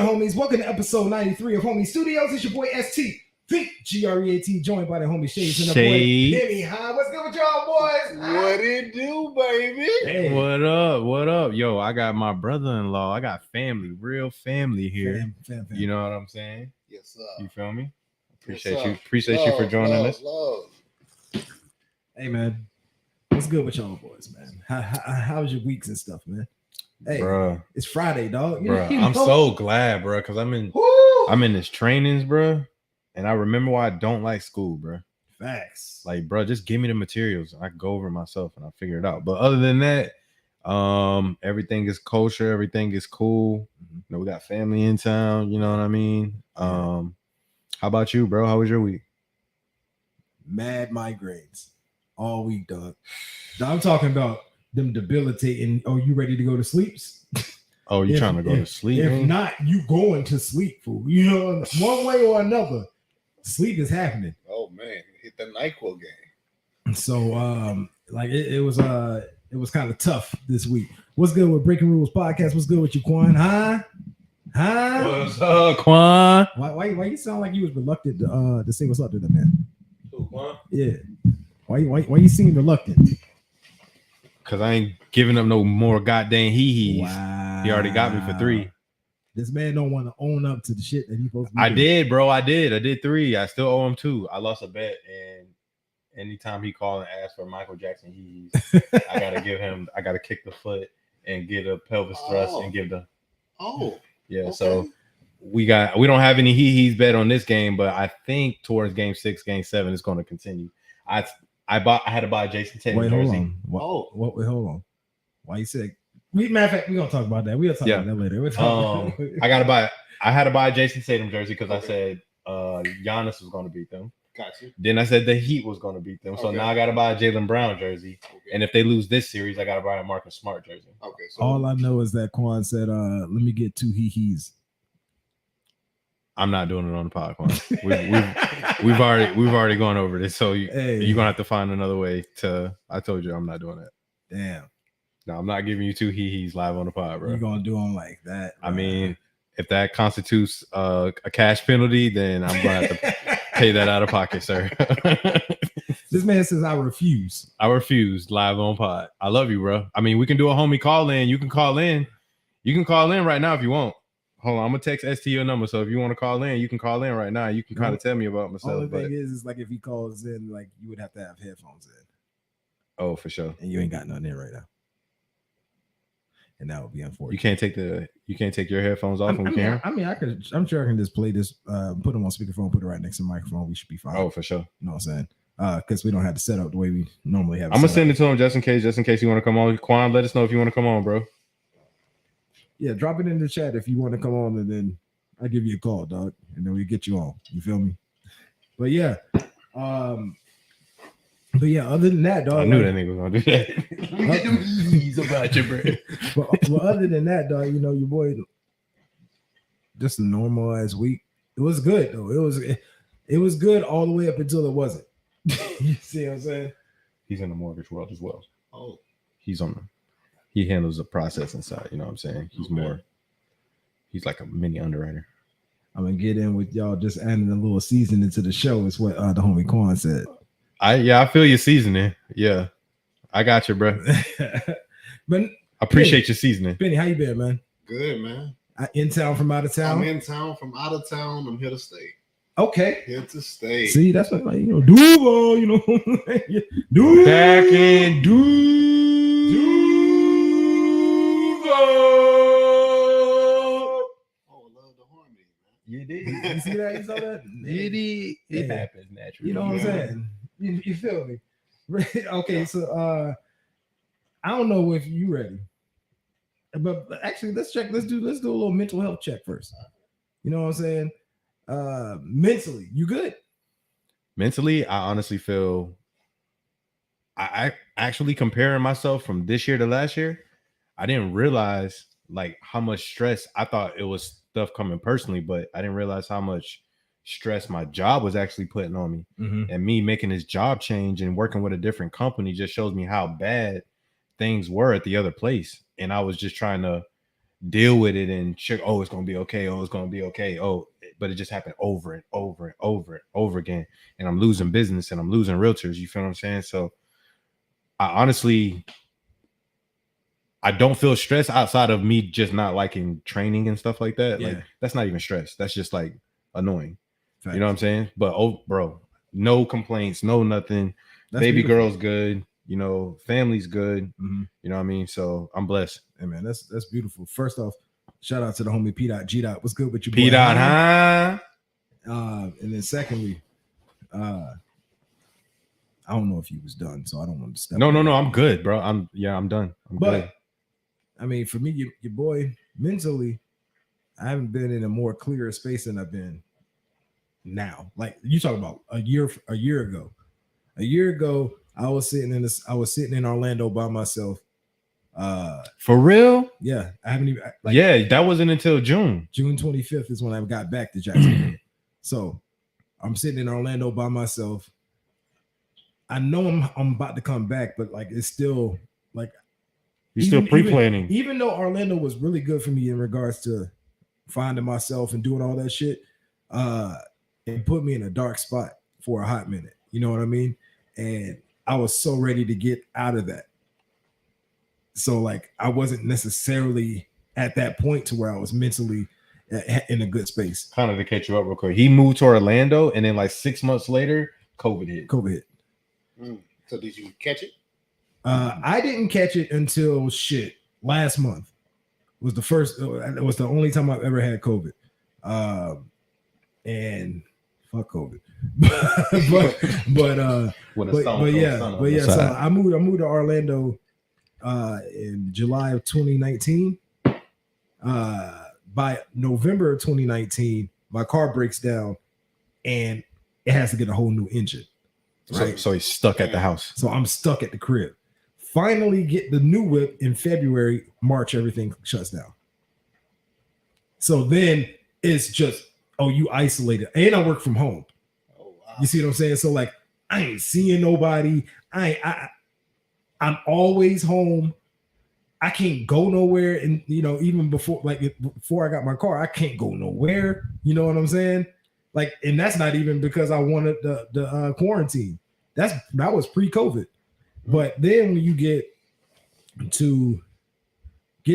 good, homies? Welcome to episode 93 of Homie Studios. It's your boy ST, the GREAT, joined by the homie Shades and the boy Penny. Huh? What's good with y'all, boys? What it do, baby? Hey. What up? What up? Yo, I got my brother-in-law. I got family, real family here. Fam. You know what I'm saying? Yes, sir. You feel me? Appreciate you. Appreciate you for joining us. Hey, man. What's good with y'all, boys, man? How's your weeks and stuff, man? Hey, bruh, it's Friday, dog. I'm so glad, bro, because I'm in this trainings, bro, and I remember why I don't like school, bro. Facts. Like, bro, just give me the materials. I can go over it myself and I'll figure it out. But other than that, everything is kosher. Everything is cool. You know, we got family in town. You know what I mean? How about you, bro? How was your week? Mad migraines all week, dog. I'm talking about them debilitating. Oh, you ready to go to sleep? Oh, you trying to go to sleep? If not, you going to sleep, fool. You know, one way or another, sleep is happening. Oh man, hit the NyQuil game. So, it was kind of tough this week. What's good with Breaking Rules Podcast? What's good with you, Quan? Huh? What's up, Quan? Why you sound like you was reluctant to say what's up to them, man? Who, Quan? Yeah. Why you seem reluctant? Cause I ain't giving up no more goddamn hee-hees. Wow. He already got me for 3. This man don't want to own up to the shit that he's supposed to be I doing. did, bro. I did 3. I still owe him 2. I lost a bet, and anytime he called and asked for Michael Jackson hees, I gotta kick the foot and get a pelvis thrust and give the Okay. So we don't have any hees bet on this game, but I think towards game 6, game 7 is going to continue. I had to buy a Jason Tatum jersey. Wait, hold on. Why you said? Matter of fact, we're gonna talk about that. We'll talk about that later. I had to buy a Jason Tatum jersey because I said Giannis was going to beat them. Gotcha. Then I said the Heat was going to beat them. So now I got to buy a Jaylen Brown jersey. Okay. And if they lose this series, I got to buy a Marcus Smart jersey. Okay. So all I know is that Quan said, "Let me get 2 hees." I'm not doing it on the podcast. We've already gone over this, so you're gonna have to find another way to. I told you I'm not doing that. Damn. No, I'm not giving you 2 he's live on the pod, bro. You're gonna do them like that. I mean, if that constitutes a cash penalty, then I'm gonna have to pay that out of pocket, sir. This man says I refuse. I refuse live on pod. I love you, bro. I mean, we can do a homie call in. You can call in. You can call in right now if you want. Hold on, I'm gonna text ST your number. So if you want to call in, you can call in right now. You can kind of tell me about myself. Only thing is like if he calls in, like you would have to have headphones in. Oh, for sure. And you ain't got nothing in right now. And that would be unfortunate. You can't take your headphones off when we can. I'm sure I can just play this, put them on speakerphone, put it right next to the microphone. We should be fine. Oh, for sure. You know what I'm saying? Because we don't have to set up the way we normally have. I'm gonna send it to him just in case you want to come on. Quan, let us know if you want to come on, bro. Yeah, drop it in the chat if you want to come on, and then I'll give you a call, dog, and then we get you on. You feel me? But yeah, other than that, dog, I knew that nigga was gonna do that. We get them ease about you, bro. Well, other than that, dog, you know your boy, just a normal ass week. It was good though. It was good all the way up until it wasn't. You see what I'm saying? He's in the mortgage world as well. Oh, he handles the processing side. You know what I'm saying? He's like a mini underwriter. I'm gonna get in with y'all just adding a little seasoning to the show. Is what the homie Quan said. I feel your seasoning. Yeah, I got you, bro. But I appreciate your seasoning. Benny, how you been, man? good, man. In town from out of town? I'm in town from out of town. I'm here to stay. Okay. Here to stay. See, that's what, like, Duval, Duval. Back in Duval. You did. You see that? You saw that? It happens naturally. You know what I'm saying? You feel me? Okay, so I don't know if you ready, but actually, let's do a little mental health check first. You know what I'm saying? Mentally, you good? Mentally, I honestly feel I actually comparing myself from this year to last year, I didn't realize like how much stress. I thought it was stuff coming personally, but I didn't realize how much stress my job was actually putting on me. Mm-hmm. And me making this job change and working with a different company just shows me how bad things were at the other place. And I was just trying to deal with it and check. Oh, it's gonna be okay. Oh, it's gonna be okay. Oh, but it just happened over and over and over and over again. And I'm losing business and I'm losing realtors. You feel what I'm saying? So I honestly, I don't feel stress outside of me just not liking training and stuff like that. Yeah. Like that's not even stress. That's just like annoying. Facts. You know what I'm saying? But oh, bro, no complaints, no nothing. That's Baby beautiful. girl's good. You know, family's good. Mhm. You know what I mean? So I'm blessed. Hey man, that's beautiful. First off, shout out to the homie P. G. What's good with you, P. boy? Huh? And then secondly, I don't know if he was done, so I don't want to step. No, on it. I'm good, bro. I'm done. I'm But good. I mean, for me, your boy, mentally, I haven't been in a more clearer space than I've been now. Like you talk about a year ago. A year ago, I was sitting in Orlando by myself. For real? Yeah, I haven't even Yeah, that wasn't until June. June 25th is when I got back to Jacksonville. So I'm sitting in Orlando by myself. I know I'm about to come back, but like it's still like You're still pre-planning. Even though Orlando was really good for me in regards to finding myself and doing all that shit, it put me in a dark spot for a hot minute. You know what I mean? And I was so ready to get out of that. So like I wasn't necessarily at that point to where I was mentally in a good space. Kind of to catch you up real quick. He moved to Orlando, and then like 6 months later, COVID hit. So did you catch it? I didn't catch it until last month. Was the first. It was the only time I've ever had COVID. And fuck COVID. but yeah. So I moved to Orlando in July of 2019. By November of 2019, my car breaks down and it has to get a whole new engine. Right. So he's stuck at the house. So I'm stuck at the crib. Finally get the new whip in February, March, everything shuts down. So then it's just, you isolated. And I work from home. Oh, wow. You see what I'm saying? So like I ain't seeing nobody. I'm always home. I can't go nowhere. And even before I got my car, I can't go nowhere. You know what I'm saying? Like, and that's not even because I wanted the quarantine. That was pre-COVID. But then when you get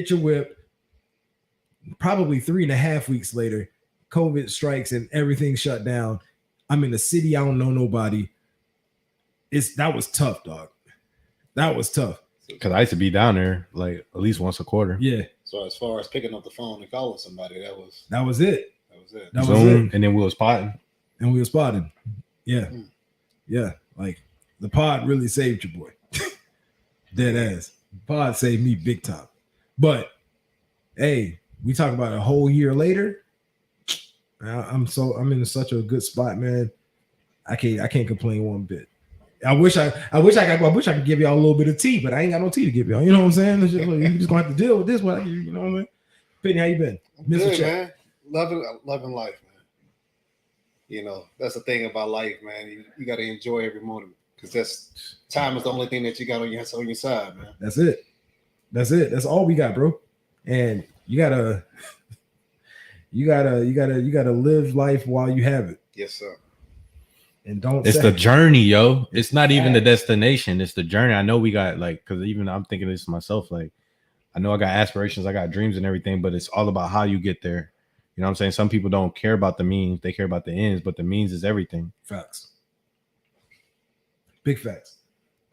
your whip, probably 3.5 weeks later, COVID strikes and everything shut down. I'm in the city. I don't know nobody. That was tough, dog. That was tough. Because I used to be down there like at least once a quarter. Yeah. So as far as picking up the phone and calling somebody, that was it. That was it. Zoom, and then we was spotting. Yeah. Yeah. Like the pod really saved your boy. Dead ass. Pod saved me big time. But hey, we talk about a whole year later. I'm in such a good spot, man. I can't complain one bit. I wish I could give y'all a little bit of tea, but I ain't got no tea to give y'all. You know what I'm saying? It's just like, you just gonna have to deal with this one. You know what I mean? Penny, how you been? Good, man. Loving life, man. You know, that's the thing about life, man. You got to enjoy every moment because time is the only thing that you got on your side, man. That's it. That's all we got, bro. And you gotta live life while you have it. Yes, sir. And don't. It's the journey, yo. It's not even the destination. It's the journey. I know we got because even I'm thinking this myself. Like, I know I got aspirations, I got dreams and everything, but it's all about how you get there. You know what I'm saying? Some people don't care about the means; they care about the ends. But the means is everything. Facts. Big facts.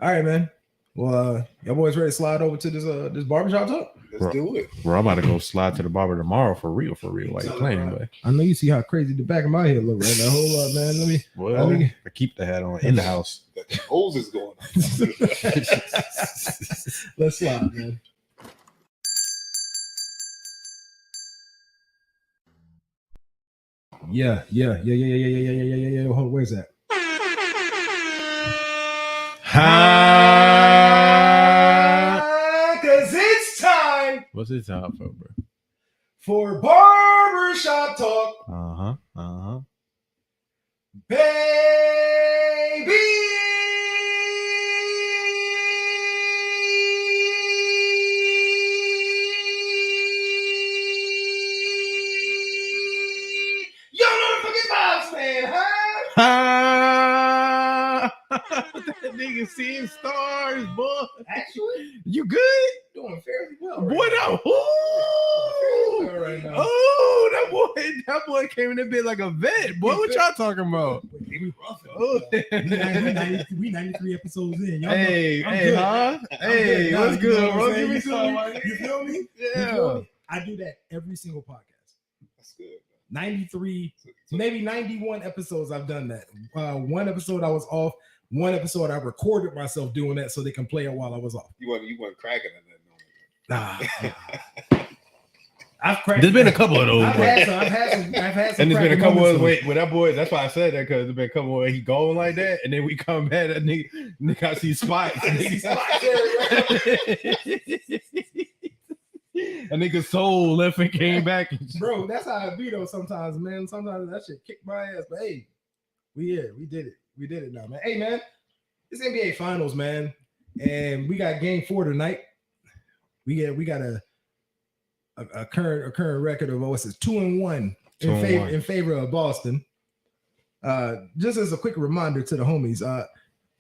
All right, man. Well, y'all boys ready to slide over to this barbershop talk? Let's do it. Bro, I'm about to go slide to the barber tomorrow for real. Like playing, but I know you see how crazy the back of my head look right now. Hold up, man. I keep the hat on in the house. The hose is going on. Let's slide, man. Yeah. Hold on, where's that? Cause it's time. What's it time for, bro? For barbershop talk. Baby. Nigga seeing stars, boy. Actually, You good? doing fairly well. Boy, Right that Fairly well right now. oh, that boy came in a bit like a vet. Boy, what y'all talking about? We rough. Oh. We 93 episodes in. Y'all Hey, know, I'm hey, good. huh? I'm Hey, good now, what's you know good, what bro? I'm Give me saying? some. You feel me? You Yeah. feel me? I do that every single podcast. That's good. 93, maybe 91 episodes I've done that. One episode I was off. One episode I recorded myself doing that so they can play it while I was off. You weren't cracking it. Nah. I've cracked. There's been a couple of those. I've but- had some. And there's been a couple moments of with- with that boy. That's why I said that, because there's been a couple where he going like that, and then we come back and nigga I see spots. A nigga soul left and came back. Bro, that's how it be though. Sometimes, man. Sometimes that shit kicked my ass. But hey, we did it. We did it now, man. Hey, man, it's NBA Finals, man, and we got Game 4 tonight. We got a current record of what's it, 2-1 in favor of Boston. Just as a quick reminder to the homies,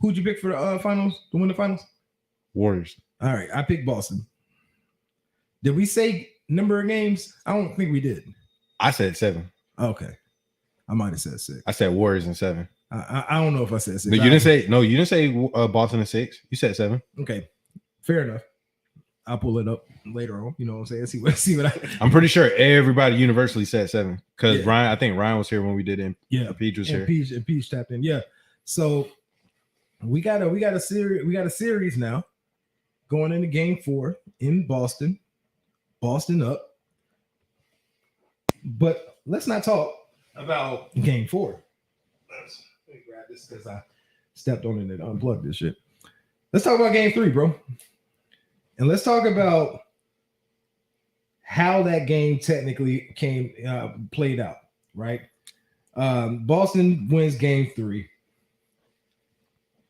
who'd you pick for the finals to win the finals? Warriors. All right, I picked Boston. Did we say number of games? I don't think we did. I said 7. Okay, I might have said 6. I said Warriors in 7. I don't know if I said 6. No, you didn't say Boston in 6. You said 7. Okay, fair enough. I'll pull it up later on. You know what I'm saying? See what I'm pretty sure everybody universally said 7 because Yeah. Ryan. I think Ryan was here when we did it. Yeah, Peach was here. and Peach tapped in. Yeah. So we got a series now going into Game 4 in Boston. Boston up. But let's not talk about Game 4. Let me grab this because I stepped on it and unplugged this shit. Let's talk about Game 3, bro. And let's talk about how that game technically played out, right? Boston wins Game 3.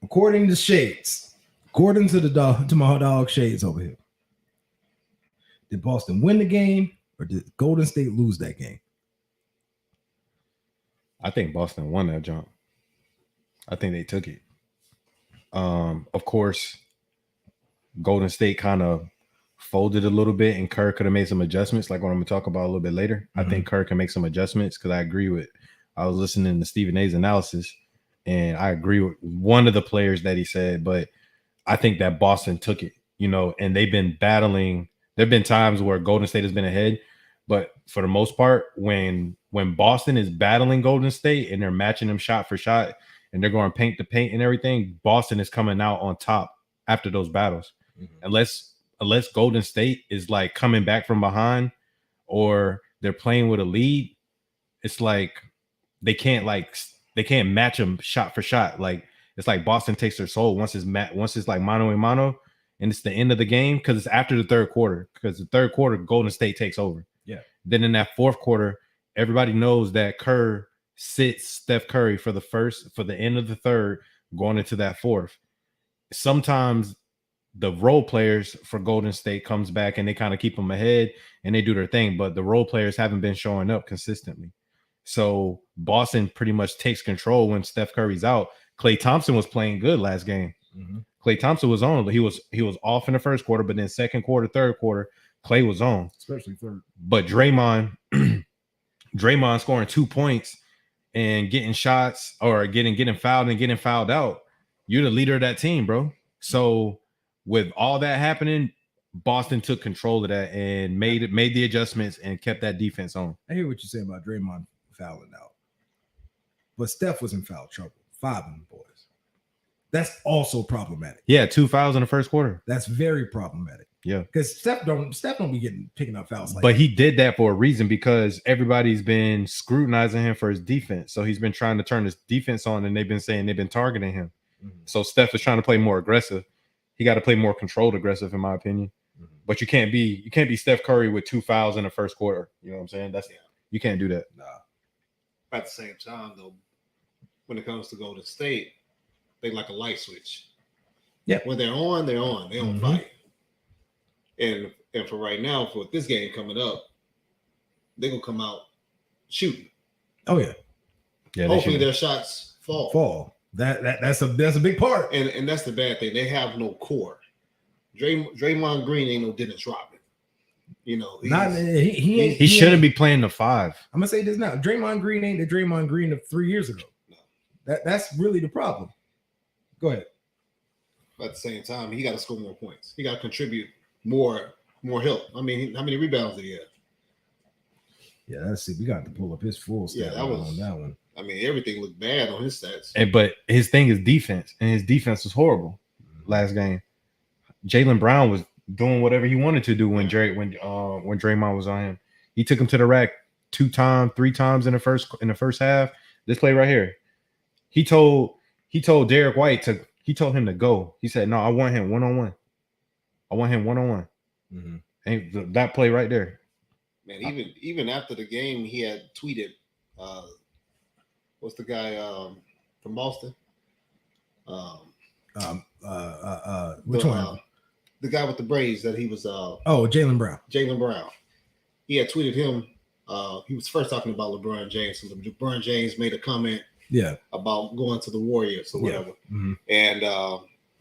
According to Shades, according to my dog Shades over here, did Boston win the game or did Golden State lose that game? I think Boston won that jump. I think they took it. Of course, Golden State kind of folded a little bit, and Kerr could have made some adjustments, like what I'm going to talk about a little bit later. I think Kerr can make some adjustments because I agree with. I was listening to Stephen A's analysis, and I agree with one of the players that he said, but I think that Boston took it, and they've been battling. There have been times where Golden State has been ahead, but for the most part, when Boston is battling Golden State and they're matching them shot for shot and they're going paint to paint and everything, Boston is coming out on top after those battles. Unless Golden State is like coming back from behind or they're playing with a lead, it's like they can't match them shot for shot. Like it's like Boston takes their soul once it's like mano a mano, and it's the end of the game because it's after the third quarter. Because the third quarter, Golden State takes over. Yeah. Then in that fourth quarter, everybody knows that Kerr sits Steph Curry for the end of the third, going into that fourth. Sometimes the role players for Golden State comes back and they kind of keep them ahead and they do their thing, but the role players haven't been showing up consistently. So Boston pretty much takes control when Steph Curry's out. Klay Thompson was playing good last game. Klay Thompson was on. He was off in the first quarter, but then second quarter, third quarter, Klay was on. Especially third. But Draymond scoring 2 points and getting shots or getting fouled and getting fouled out. You're the leader of that team, bro. So with all that happening, Boston took control of that and made the adjustments and kept that defense on. I hear what you're saying about Draymond fouling out, but Steph was in foul trouble. 5 of them boys. That's also problematic. Yeah, 2 fouls in the first quarter. That's very problematic. Yeah, because Steph don't be picking up fouls like but that. He did that for a reason because everybody's been scrutinizing him for his defense. So he's been trying to turn his defense on, and they've been targeting him. So Steph is trying to play more aggressive. He got to play more controlled aggressive, in my opinion. But you can't be Steph Curry with 2 fouls in the first quarter. You know what I'm saying? You can't do that. Nah. At the same time, though, when it comes to Golden State, they like a light switch. Yeah. When they're on, they're on. They don't fight. And for right now, for this game coming up, they're gonna come out shooting. Oh yeah. Hopefully their shots fall. That's a big part. And that's the bad thing. They have no core. Draymond Green ain't no Dennis Rodman. You know, he shouldn't be playing the 5. I'm gonna say this now. Draymond Green ain't the Draymond Green of 3 years ago. No. That's really the problem. Go ahead. But at the same time, he got to score more points. He got to contribute more help. I mean, how many rebounds did he have? Yeah, let's see. We got to pull up his full stat on that one. I mean, everything looked bad on his stats. But his thing is defense, and his defense was horrible last game. Jaylen Brown was doing whatever he wanted to do when Draymond was on him. He took him to the rack 3 times in the first half. This play right here. He told Derek White he told him to go. He said, "No, I want him one-on-one. I want him one-on-one." Mm-hmm. And that play right there. Man, even after the game, he had tweeted, what's the guy from Boston? Which one? The guy with the braids that he was. Jaylen Brown. Jaylen Brown. He had tweeted him. He was first talking about LeBron James. So LeBron James made a comment. Yeah. About going to the Warriors or whatever. Yeah. Mm-hmm. And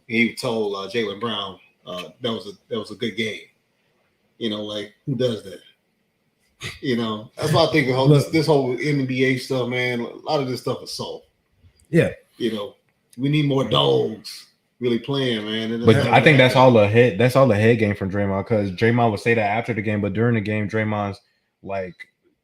he told Jaylen Brown that was a good game. You know, like who does that? You know, that's why I think this whole NBA stuff, man. A lot of this stuff is soft. Yeah. You know, we need more dogs really playing, man. But I think that's all the head game from Draymond, because Draymond would say that after the game, but during the game, Draymond's like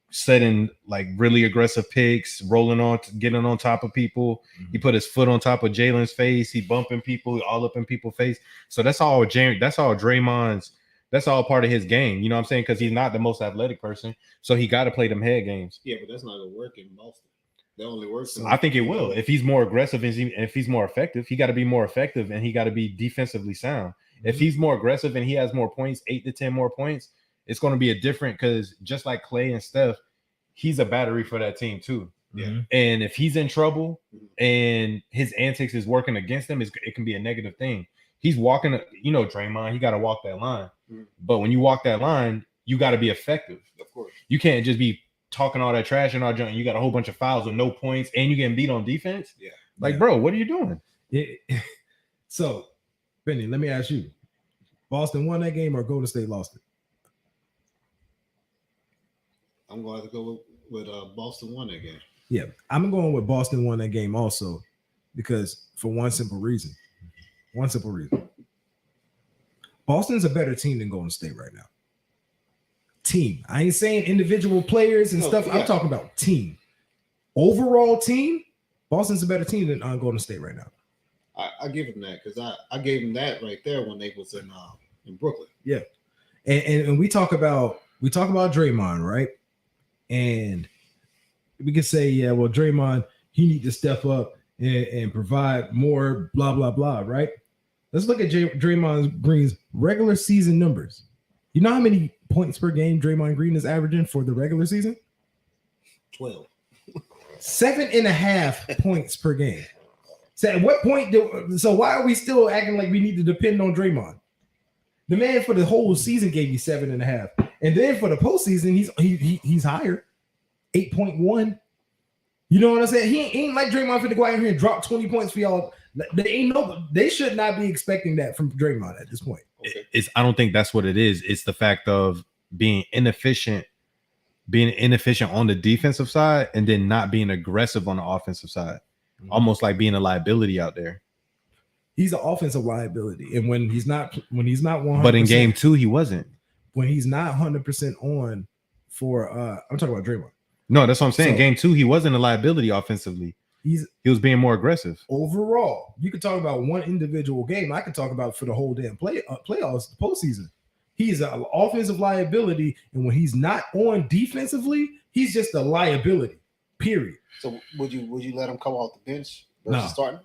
setting like really aggressive picks, getting on top of people. Mm-hmm. He put his foot on top of Jalen's face. He bumping people all up in people's face. So that's all Draymond's. That's all part of his game. You know what I'm saying? Because he's not the most athletic person, so he got to play them head games. Yeah, but that's not gonna work in Boston. That only works. I think it will if he's more aggressive and if he's more effective. He got to be more effective and he got to be defensively sound. Mm-hmm. If he's more aggressive and he has more points, 8 to 10 more points, it's going to be a different, because just like Clay and Steph, he's a battery for that team too. Mm-hmm. And if he's in trouble and his antics is working against him, it can be a negative thing. He's walking, Draymond, he got to walk that line. Mm-hmm. But when you walk that line, you got to be effective. Of course. You can't just be talking all that trash and all junk. You got a whole bunch of fouls with no points and you getting beat on defense. Yeah. Bro, what are you doing? So, Benny, let me ask you. Boston won that game or Golden State lost it? I'm going to have to go with Boston won that game. Yeah, I'm going with Boston won that game also, because for one simple reason. Boston's a better team than Golden State right now. Team. I ain't saying individual players and stuff. Yeah. I'm talking about team. Overall team, Boston's a better team than Golden State right now. I give him that, because I gave him that right there when they was in Brooklyn. Yeah. And we talk about Draymond, right? And we can say, yeah, well, Draymond, he need to step up and provide more, blah, blah, blah, right? Let's look at Draymond Green's regular season numbers. You know how many points per game Draymond Green is averaging for the regular season? 12. 7.5 points per game. So at what point so why are we still acting like we need to depend on Draymond? The man for the whole season gave you 7.5. And then for the postseason, he's higher. 8.1. You know what I'm saying? He ain't like Draymond for to go out here and drop 20 points for y'all. They should not be expecting that from Draymond at this point. I don't think that's what it is. It's the fact of being inefficient on the defensive side and then not being aggressive on the offensive side. Mm-hmm. Almost like being a liability out there. He's an offensive liability. And when he's not 100%. But in game 2, he wasn't. When he's not 100% on for I'm talking about Draymond. No, that's what I'm saying. So, game 2, he wasn't a liability offensively. He was being more aggressive. Overall, you could talk about one individual game. I could talk about for the whole damn playoffs, the postseason. He's an offensive liability, and when he's not on defensively, he's just a liability. Period. So would you let him come off the bench versus starting?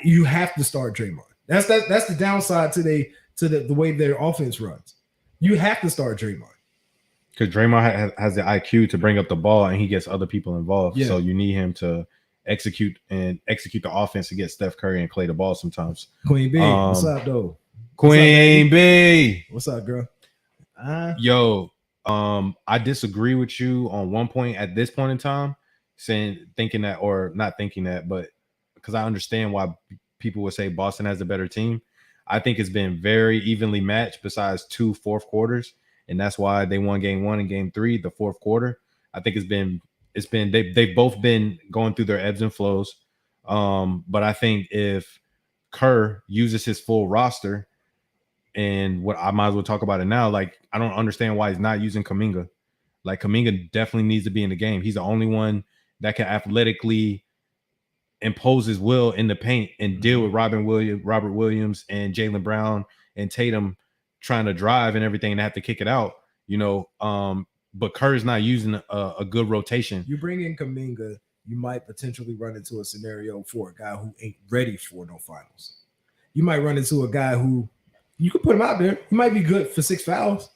You have to start Draymond. That's the downside to the way their offense runs. You have to start Draymond. Because Draymond has the IQ to bring up the ball and he gets other people involved. Yeah. So you need him to execute the offense to get Steph Curry and Clay the ball sometimes. Queen B, what's up, though? Queen B. What's up, girl? Yo, I disagree with you on one point at this point in time. thinking that, or not thinking that, but because I understand why people would say Boston has a better team. I think it's been very evenly matched besides 2 fourth quarters. And that's why they won game 1 and game 3, the fourth quarter. I think they've both been going through their ebbs and flows. But I think if Kerr uses his full roster, and what I might as well talk about it now, like I don't understand why he's not using Kuminga. Like Kuminga definitely needs to be in the game. He's the only one that can athletically impose his will in the paint and deal with Robert Williams and Jaylen Brown and Tatum trying to drive and everything and have to kick it out, but Kerr's not using a good rotation. You bring in Kuminga, you might potentially run into a scenario for a guy who ain't ready for no finals. You might run into a guy who you could put him out there. He might be good for 6 fouls.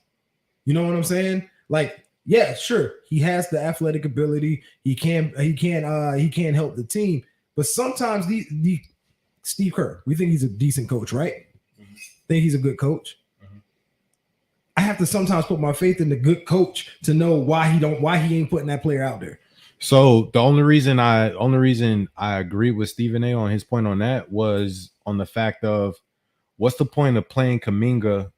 You know what I'm saying? Like, yeah, sure. He has the athletic ability. He can help the team. But sometimes the Steve Kerr, we think he's a decent coach, right? Mm-hmm. Think he's a good coach. Mm-hmm. I have to sometimes put my faith in the good coach to know why he ain't putting that player out there. So the only reason I agree with Stephen A on his point on that was on the fact of what's the point of playing Kuminga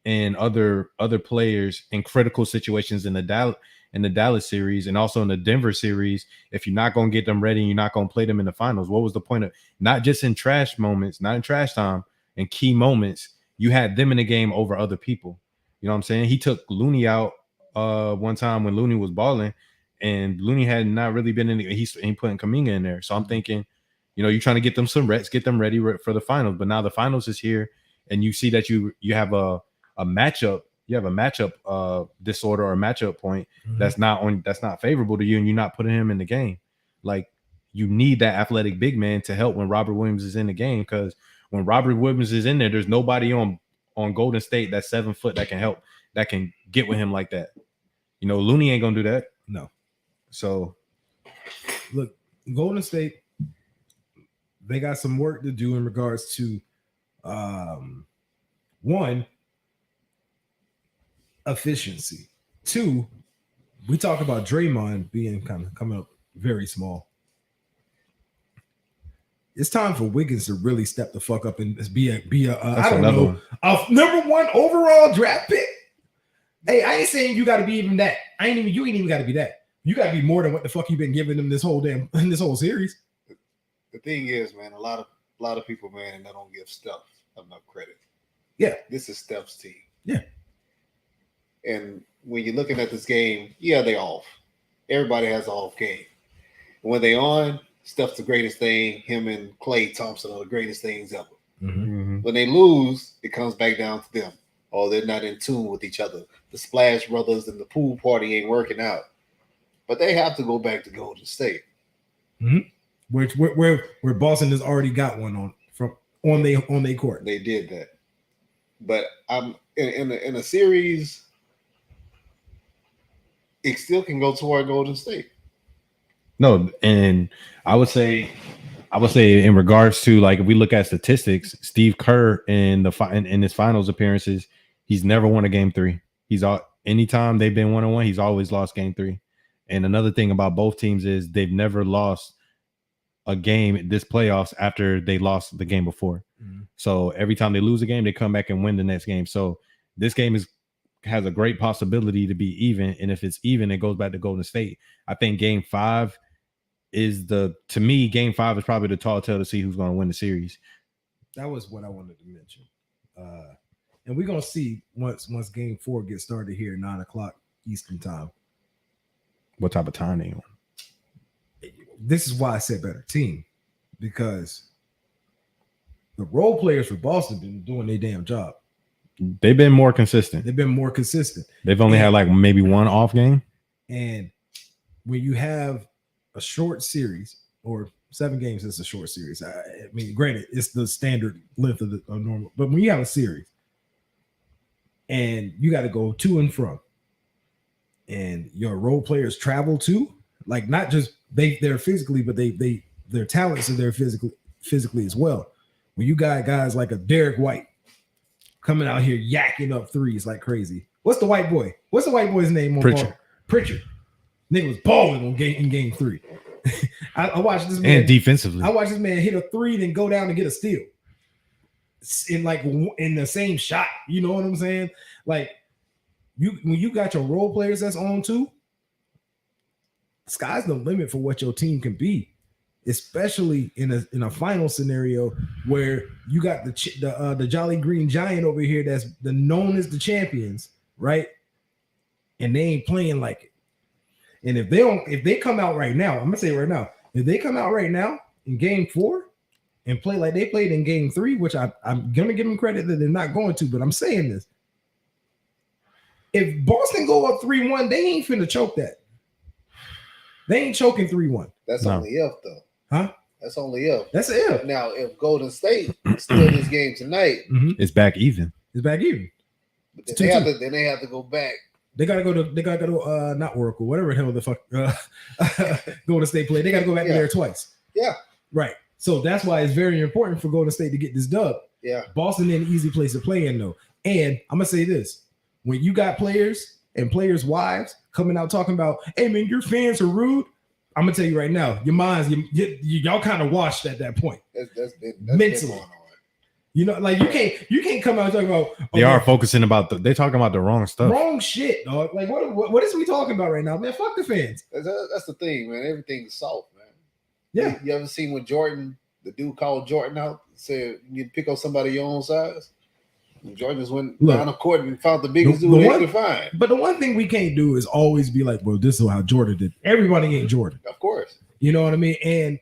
and other players in critical situations in the Dallas series and also in the Denver series if you're not going to get them ready and you're not going to play them in the finals? What was the point of not just in trash moments, not in trash time, in key moments, you had them in the game over other people? You know what I'm saying? He took Looney out one time when Looney was balling, and Looney had not really been in he's putting Kuminga in there. So I'm thinking, you're trying to get them some reps, get them ready for the finals. But now the finals is here, and you see that you have a matchup. You have a matchup disorder or a matchup point that's not favorable to you, and you're not putting him in the game. Like, you need that athletic big man to help when Robert Williams is in the game, because when Robert Williams is in there, there's nobody on Golden State that's 7 foot that can help, that can get with him like that. Looney ain't gonna do that. No. So, look, Golden State, they got some work to do in regards to one, efficiency. 2, we talk about Draymond being coming up very small. It's time for Wiggins to really step the fuck up and be a number 1 overall draft pick. Hey, I ain't saying you got to be even that. You ain't even got to be that. You got to be more than what the fuck you've been giving them this whole series. The thing is, man, a lot of people, man, they don't give Steph enough credit. Yeah, this is Steph's team. Yeah. And when you're looking at this game, yeah, they off. Everybody has an off game. When they on, Steph's the greatest thing. Him and Klay Thompson are the greatest things ever. Mm-hmm. When they lose, it comes back down to them. Oh, they're not in tune with each other. The Splash Brothers and the pool party ain't working out. But they have to go back to Golden State. Mm-hmm. Where Boston has already got one on their court. They did that. But I'm in a series, it still can go toward Golden State. No, and I would say in regards to, like, if we look at statistics, Steve Kerr in his finals appearances, he's never won a game 3. Anytime they've been 1-1, he's always lost game 3. And another thing about both teams is they've never lost a game this playoffs after they lost the game before. Mm-hmm. So every time they lose a game, they come back and win the next game. So this game has a great possibility to be even. And if it's even, it goes back to Golden State. I think game 5 is game 5 is probably the tall tale to see who's going to win the series. That was what I wanted to mention. And we're going to see once game 4 gets started here at 9:00 Eastern time. What type of time they on? This is why I said better team, because the role players for Boston have been doing their damn job. They've been more consistent. They've only had like maybe one off game. And when you have a short series, or 7 games, it's a short series. I mean, granted, it's the standard length of normal, but when you have a series and you got to go to and from, and your role players travel too, like not just they're physically, but their talents are there physically as well. When you got guys like a Derek White coming out here yakking up threes like crazy. What's the white boy? What's the white boy's name? Pritchard. Pritchard. Nigga was balling in game 3. I watched this man and defensively. I watched this man hit a 3, then go down and get a steal in the same shot. You know what I'm saying? Like when you got your role players that's on too, sky's the limit for what your team can be, especially in a final scenario where you got the Jolly Green Giant over here that's known as the champions, right? And they ain't playing like it. And if they come out right now, I'm gonna say right now, if they come out right now in game 4 and play like they played in game 3, which I'm gonna give them credit that they're not going to, but I'm saying this. If Boston go up 3-1, they ain't finna choke that. They ain't choking 3-1. That's only if though. Huh? That's only if. That's an if. Now, if Golden State steal this game tonight, it's back even. It's back even. But then they have to go back. They gotta go to not Oracle, whatever the hell the fuck Golden State play. They gotta go back there twice. Yeah. Right. So that's why it's very important for Golden State to get this dub. Yeah. Boston ain't an easy place to play in though. And I'm gonna say this: when you got players and players' wives coming out talking about, hey man, your fans are rude. I'm gonna tell you right now, your minds, y'all kind of washed at that point. That's mentally. You know, like you can't come out and talk about. They are focusing they're talking about the wrong stuff. Wrong shit, dog. Like what is we talking about right now, man? Fuck the fans. That's the thing, man. Everything's soft, man. Yeah. You ever seen when Jordan, the dude called Jordan out, said you pick up somebody your own size? And Jordan just went down the court and found the biggest dude they could find. But the one thing we can't do is always be like, well, this is how Jordan did. Everybody ain't Jordan. Of course. You know what I mean? And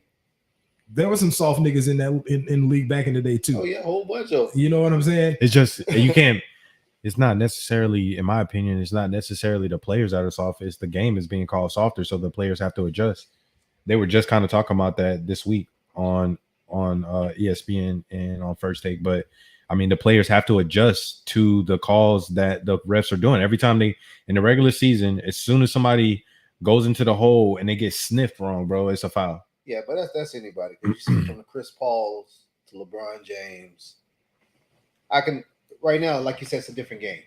there were some soft niggas in the league back in the day too. Oh yeah, a whole bunch of them. You know what I'm saying? It's just you can't. It's not necessarily, in my opinion, it's not necessarily the players that are soft. It's the game is being called softer, so the players have to adjust. They were just kind of talking about that this week on ESPN and on First Take, but I mean the players have to adjust to the calls that the refs are doing every time they in the regular season. As soon as somebody goes into the hole and they get sniffed wrong, bro, it's a foul. Yeah, but that's anybody. You see from the Chris Pauls to LeBron James. I can right now, like you said, it's a different game.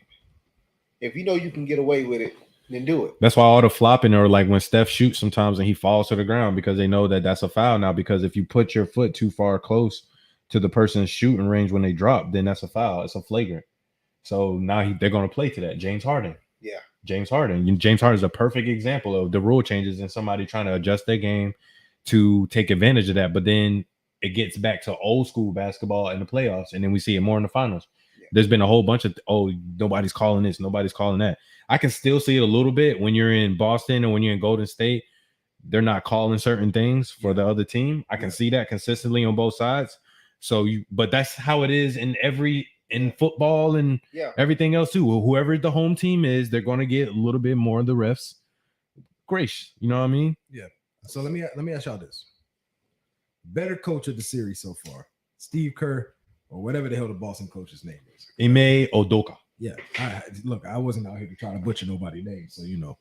If you know you can get away with it, then do it. That's why all the flopping, or like when Steph shoots sometimes and he falls to the ground, because they know that that's a foul now. Because if you put your foot too far close to the person's shooting range when they drop, then that's a foul. It's a flagrant. So now they're going to play to that. James Harden. Yeah. James Harden. James Harden is a perfect example of the rule changes and somebody trying to adjust their game to take advantage of that. But then it gets back to old school basketball in the playoffs, and then we see it more in the finals. Yeah. There's been a whole bunch of, nobody's calling this, nobody's calling that. I can still see it a little bit when you're in Boston or when you're in Golden State. They're not calling certain things for the other team. I can see that consistently on both sides. But that's how it is in football and everything else too. Whoever the home team is, they're going to get a little bit more of the refs grace. You know what I mean? Yeah. So let me ask y'all this: better coach of the series so far, Steve Kerr or whatever the hell the Boston coach's name is? Ime Udoka. Yeah. I wasn't out here to try to butcher nobody's name, so you know.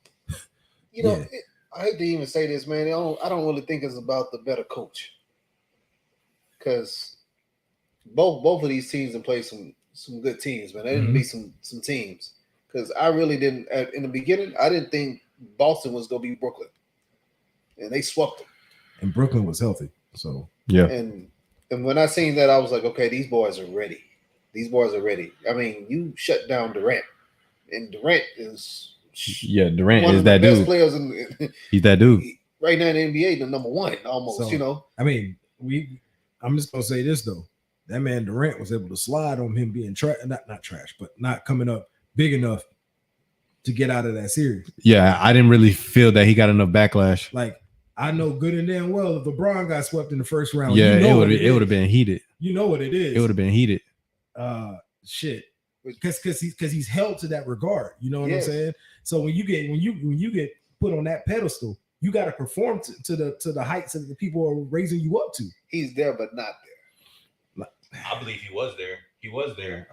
I hate to even say this, man. I don't really think it's about the better coach, because both of these teams have played some good teams, man. They didn't beat some teams, because I really didn't in the beginning. I didn't think Boston was going to beat Brooklyn, and they swept them. And Brooklyn was healthy, so yeah. And when I seen that, I was like, okay, these boys are ready. These boys are ready. I mean, you shut down Durant, and Durant is Durant one is of the that best dude. Players He's that dude right now in the NBA, the number one almost. So, you know, I mean, I'm just gonna say this though. That man Durant was able to slide on him being not trash, but not coming up big enough to get out of that series. Yeah, I didn't really feel that he got enough backlash. Like, I know good and damn well if LeBron got swept in the first round, yeah, it would have been heated. You know what it is. It would have been heated. Shit, because he's held to that regard. You know what I'm saying? So when you get put on that pedestal, you got to perform to the heights that the people are raising you up to. He's there, but not there. I believe he was there. He was there.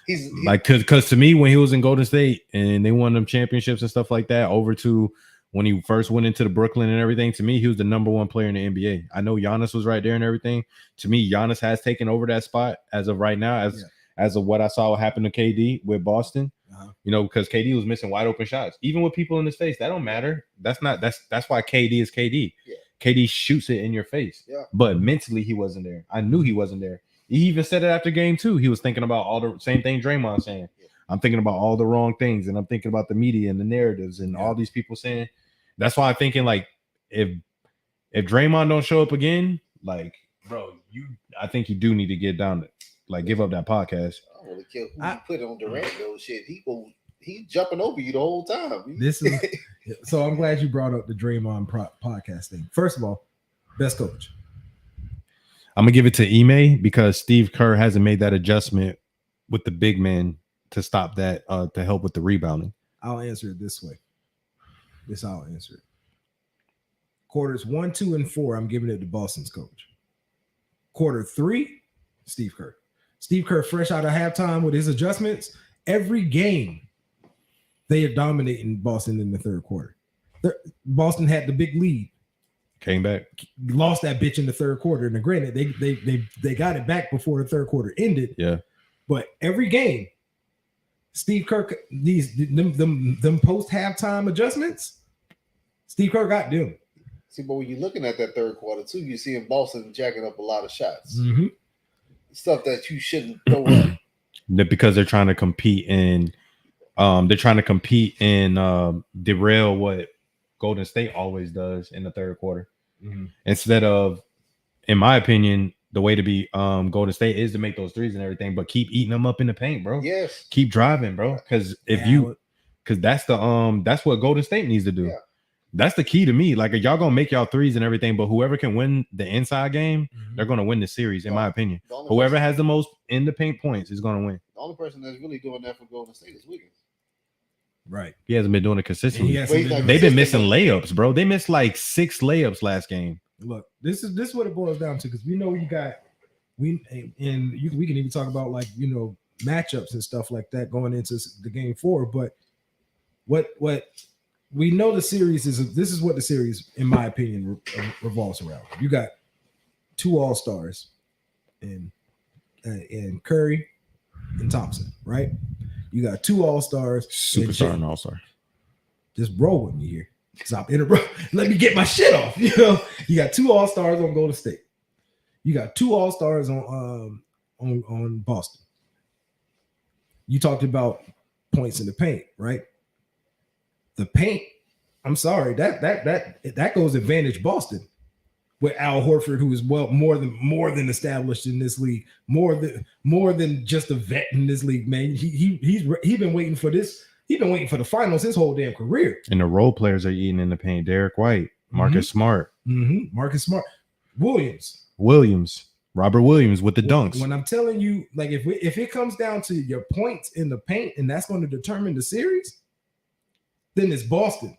He's like, because to me, when he was in Golden State and they won them championships and stuff like that, over to when he first went into the Brooklyn and everything, to me, he was the number one player in the NBA. I know Giannis was right there and everything. To me, Giannis has taken over that spot as of right now, as of what I saw happen to KD with Boston. You know, because KD was missing wide open shots, even with people in his face. That don't matter. That's why KD is KD. Yeah. KD shoots it in your face. Yeah. But mentally, he wasn't there. I knew he wasn't there. He even said it after game 2. He was thinking about all the same thing Draymond saying. Yeah. I'm thinking about all the wrong things, and I'm thinking about the media and the narratives and all these people saying. That's why I'm thinking, like, if Draymond don't show up again, like, bro, I think you do need to get down to, like, give up that podcast. I don't really care who you put on Durant though. Shit, he jumping over you the whole time. This is so. I'm glad you brought up the Draymond podcast thing. First of all, best coach. I'm gonna give it to Ime because Steve Kerr hasn't made that adjustment with the big men to stop that to help with the rebounding. I'll answer it this way. I'll answer it. Quarters 1, 2, and 4, I'm giving it to Boston's coach. Quarter 3, Steve Kerr. Steve Kerr, fresh out of halftime with his adjustments, every game they are dominating Boston in the third quarter. Boston had the big lead. Came back, lost that bitch in the third quarter. And granted, they got it back before the third quarter ended. Yeah, but every game, Steve Kerr, them post halftime adjustments, Steve Kerr got them. See, but when you're looking at that third quarter too, you see Boston jacking up a lot of shots, stuff that you shouldn't throw up. Because they're trying to compete in, derail what Golden State always does in the third quarter. Instead of, in my opinion, the way to be Golden State is to make those threes and everything, but keep eating them up in the paint, bro. Yes, keep driving, bro. Because that's what Golden State needs to do. Yeah. That's the key to me. Like, y'all gonna make y'all threes and everything, but whoever can win the inside game, they're gonna win the series, in my opinion. Whoever has the most in the paint points is gonna win. The only person that's really doing that for Golden State is Wiggins. Right. He hasn't been doing it consistently. They've been missing layups, bro. They missed like 6 layups last game. Look, this is what it boils down to, because we know we can even talk about, like, you know, matchups and stuff like that going into the game 4. But what we know the series this is what the series, in my opinion, revolves around. You got 2 all-stars and Curry and Thompson, right? You got 2 all-stars, superstar and all-star. Just roll with me here. Stop interrupting. Let me get my shit off. You know, you got 2 all-stars on Golden State. You got 2 all-stars on Boston. You talked about points in the paint, right? The paint, I'm sorry, that goes advantage Boston with Al Horford, who is more than established in this league, more than just a vet in this league, man. He's been waiting for this. He's been waiting for the finals his whole damn career. And the role players are eating in the paint. Derek White, Marcus Smart, Marcus Smart, Williams, Robert Williams with the dunks. When I'm telling you, like, if it comes down to your points in the paint and that's going to determine the series, then it's Boston.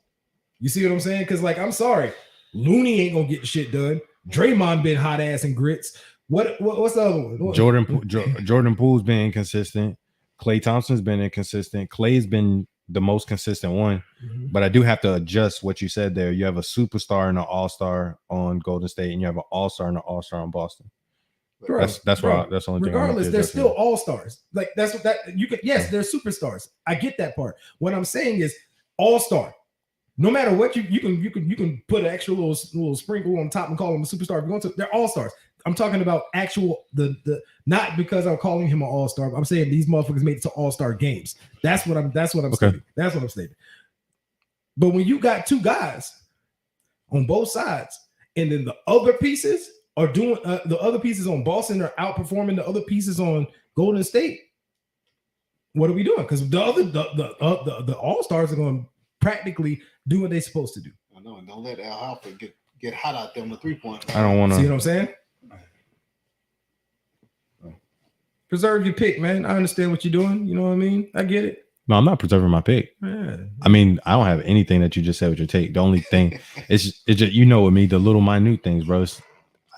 You see what I'm saying? Because, like, I'm sorry, Looney ain't gonna get the shit done. Draymond been hot ass and grits. What's the other one? Jordan Poole's been inconsistent. Klay Thompson's been inconsistent. Klay's been the most consistent one. But I do have to adjust what you said there. You have a superstar and an all-star on Golden State, and you have an all-star and an all-star on Boston. Bro, that's the only thing. Regardless, they're still all-stars. Like, that's what that you could. Yes, they're superstars. I get that part. What I'm saying is all-star. No matter what, you can put an extra little sprinkle on top and call them a superstar. If you're going to, they're all-stars. I'm talking about actual the not because I'm calling him an all-star. I'm saying these motherfuckers made it to all-star games. That's what I'm stating. That's what I'm stating. But when you got 2 guys on both sides, and then the other pieces are doing the other pieces on Boston are outperforming the other pieces on Golden State, what are we doing? Because the all-stars are going to practically do what they're supposed to do. I know, and don't let Al Horford get hot out there on the 3-point. I don't want to. See what I'm saying? Preserve your pick, man. I understand what you're doing. You know what I mean? I get it. No, I'm not preserving my pick. Yeah. I mean, I don't have anything that you just said with your take. The only thing it's just, you know, with me, the little minute things, bro.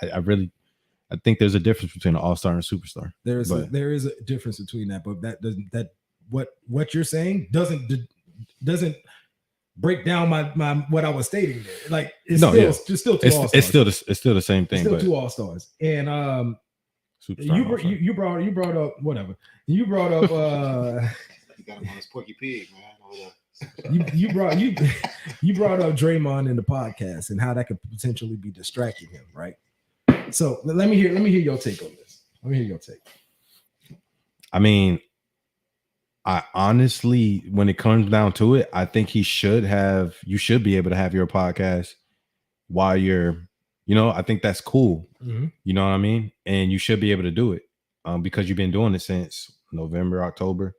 I think there's a difference between an all-star and a superstar. There is a difference between that, but that what you're saying doesn't break down my what I was stating there. Like, it's still 2 all-stars. It's still the same thing. It's still 2 all-stars. And you brought up whatever. You brought up got him on his Porky Pig, man. You brought up Draymond in the podcast and how that could potentially be distracting him, right? So let me hear your take on this. Let me hear your take. I mean, I honestly, when it comes down to it, I think you should be able to have your podcast while you're, I think that's cool. Mm-hmm. You know what I mean? And you should be able to do it because you've been doing it since November, October.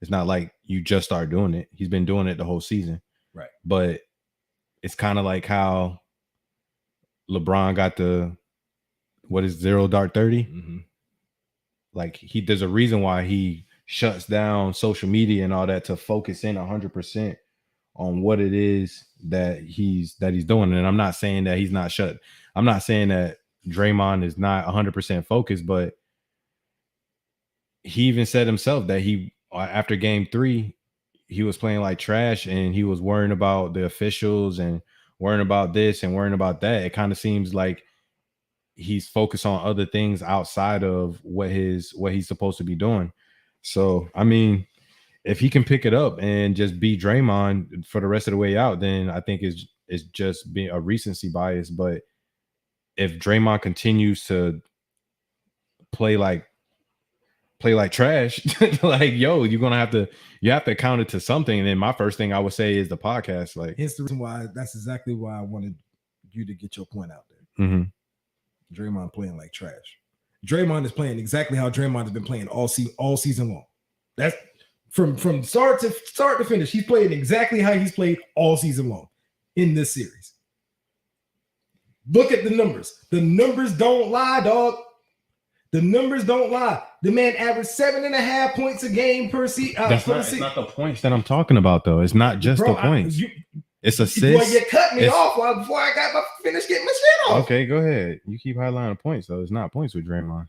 It's not like you just start doing it. He's been doing it the whole season. Right. But it's kind of like how LeBron got the, what is 0 Dark 30? Mm-hmm. Like there's a reason why he shuts down social media and all that to focus in 100% on what it is that he's doing. And I'm not saying that he's not shut. I'm not saying that Draymond is not 100% focused, but he even said himself that after game 3, he was playing like trash and he was worrying about the officials and worrying about this and worrying about that. It kind of seems like he's focused on other things outside of what he's supposed to be doing. So, I mean, if he can pick it up and just be Draymond for the rest of the way out, then I think it's just being a recency bias. But if Draymond continues to play like trash, like, yo, you have to count it to something. And then my first thing I would say is the podcast. Like, it's the reason why. That's exactly why I wanted you to get your point out there. Mm-hmm. Draymond playing like trash. Draymond is playing exactly how Draymond has been playing all season long. That's from start to finish. He's playing exactly how he's played all season long in this series. Look at the numbers. The numbers don't lie, dog. The numbers don't lie. The man averaged 7.5 points a game per season. It's not the points that I'm talking about, though. It's not just the points. It's assists. Boy, you cut me off before I got finished getting my shit off. Okay, go ahead. You keep highlighting points, though. It's not points with Draymond.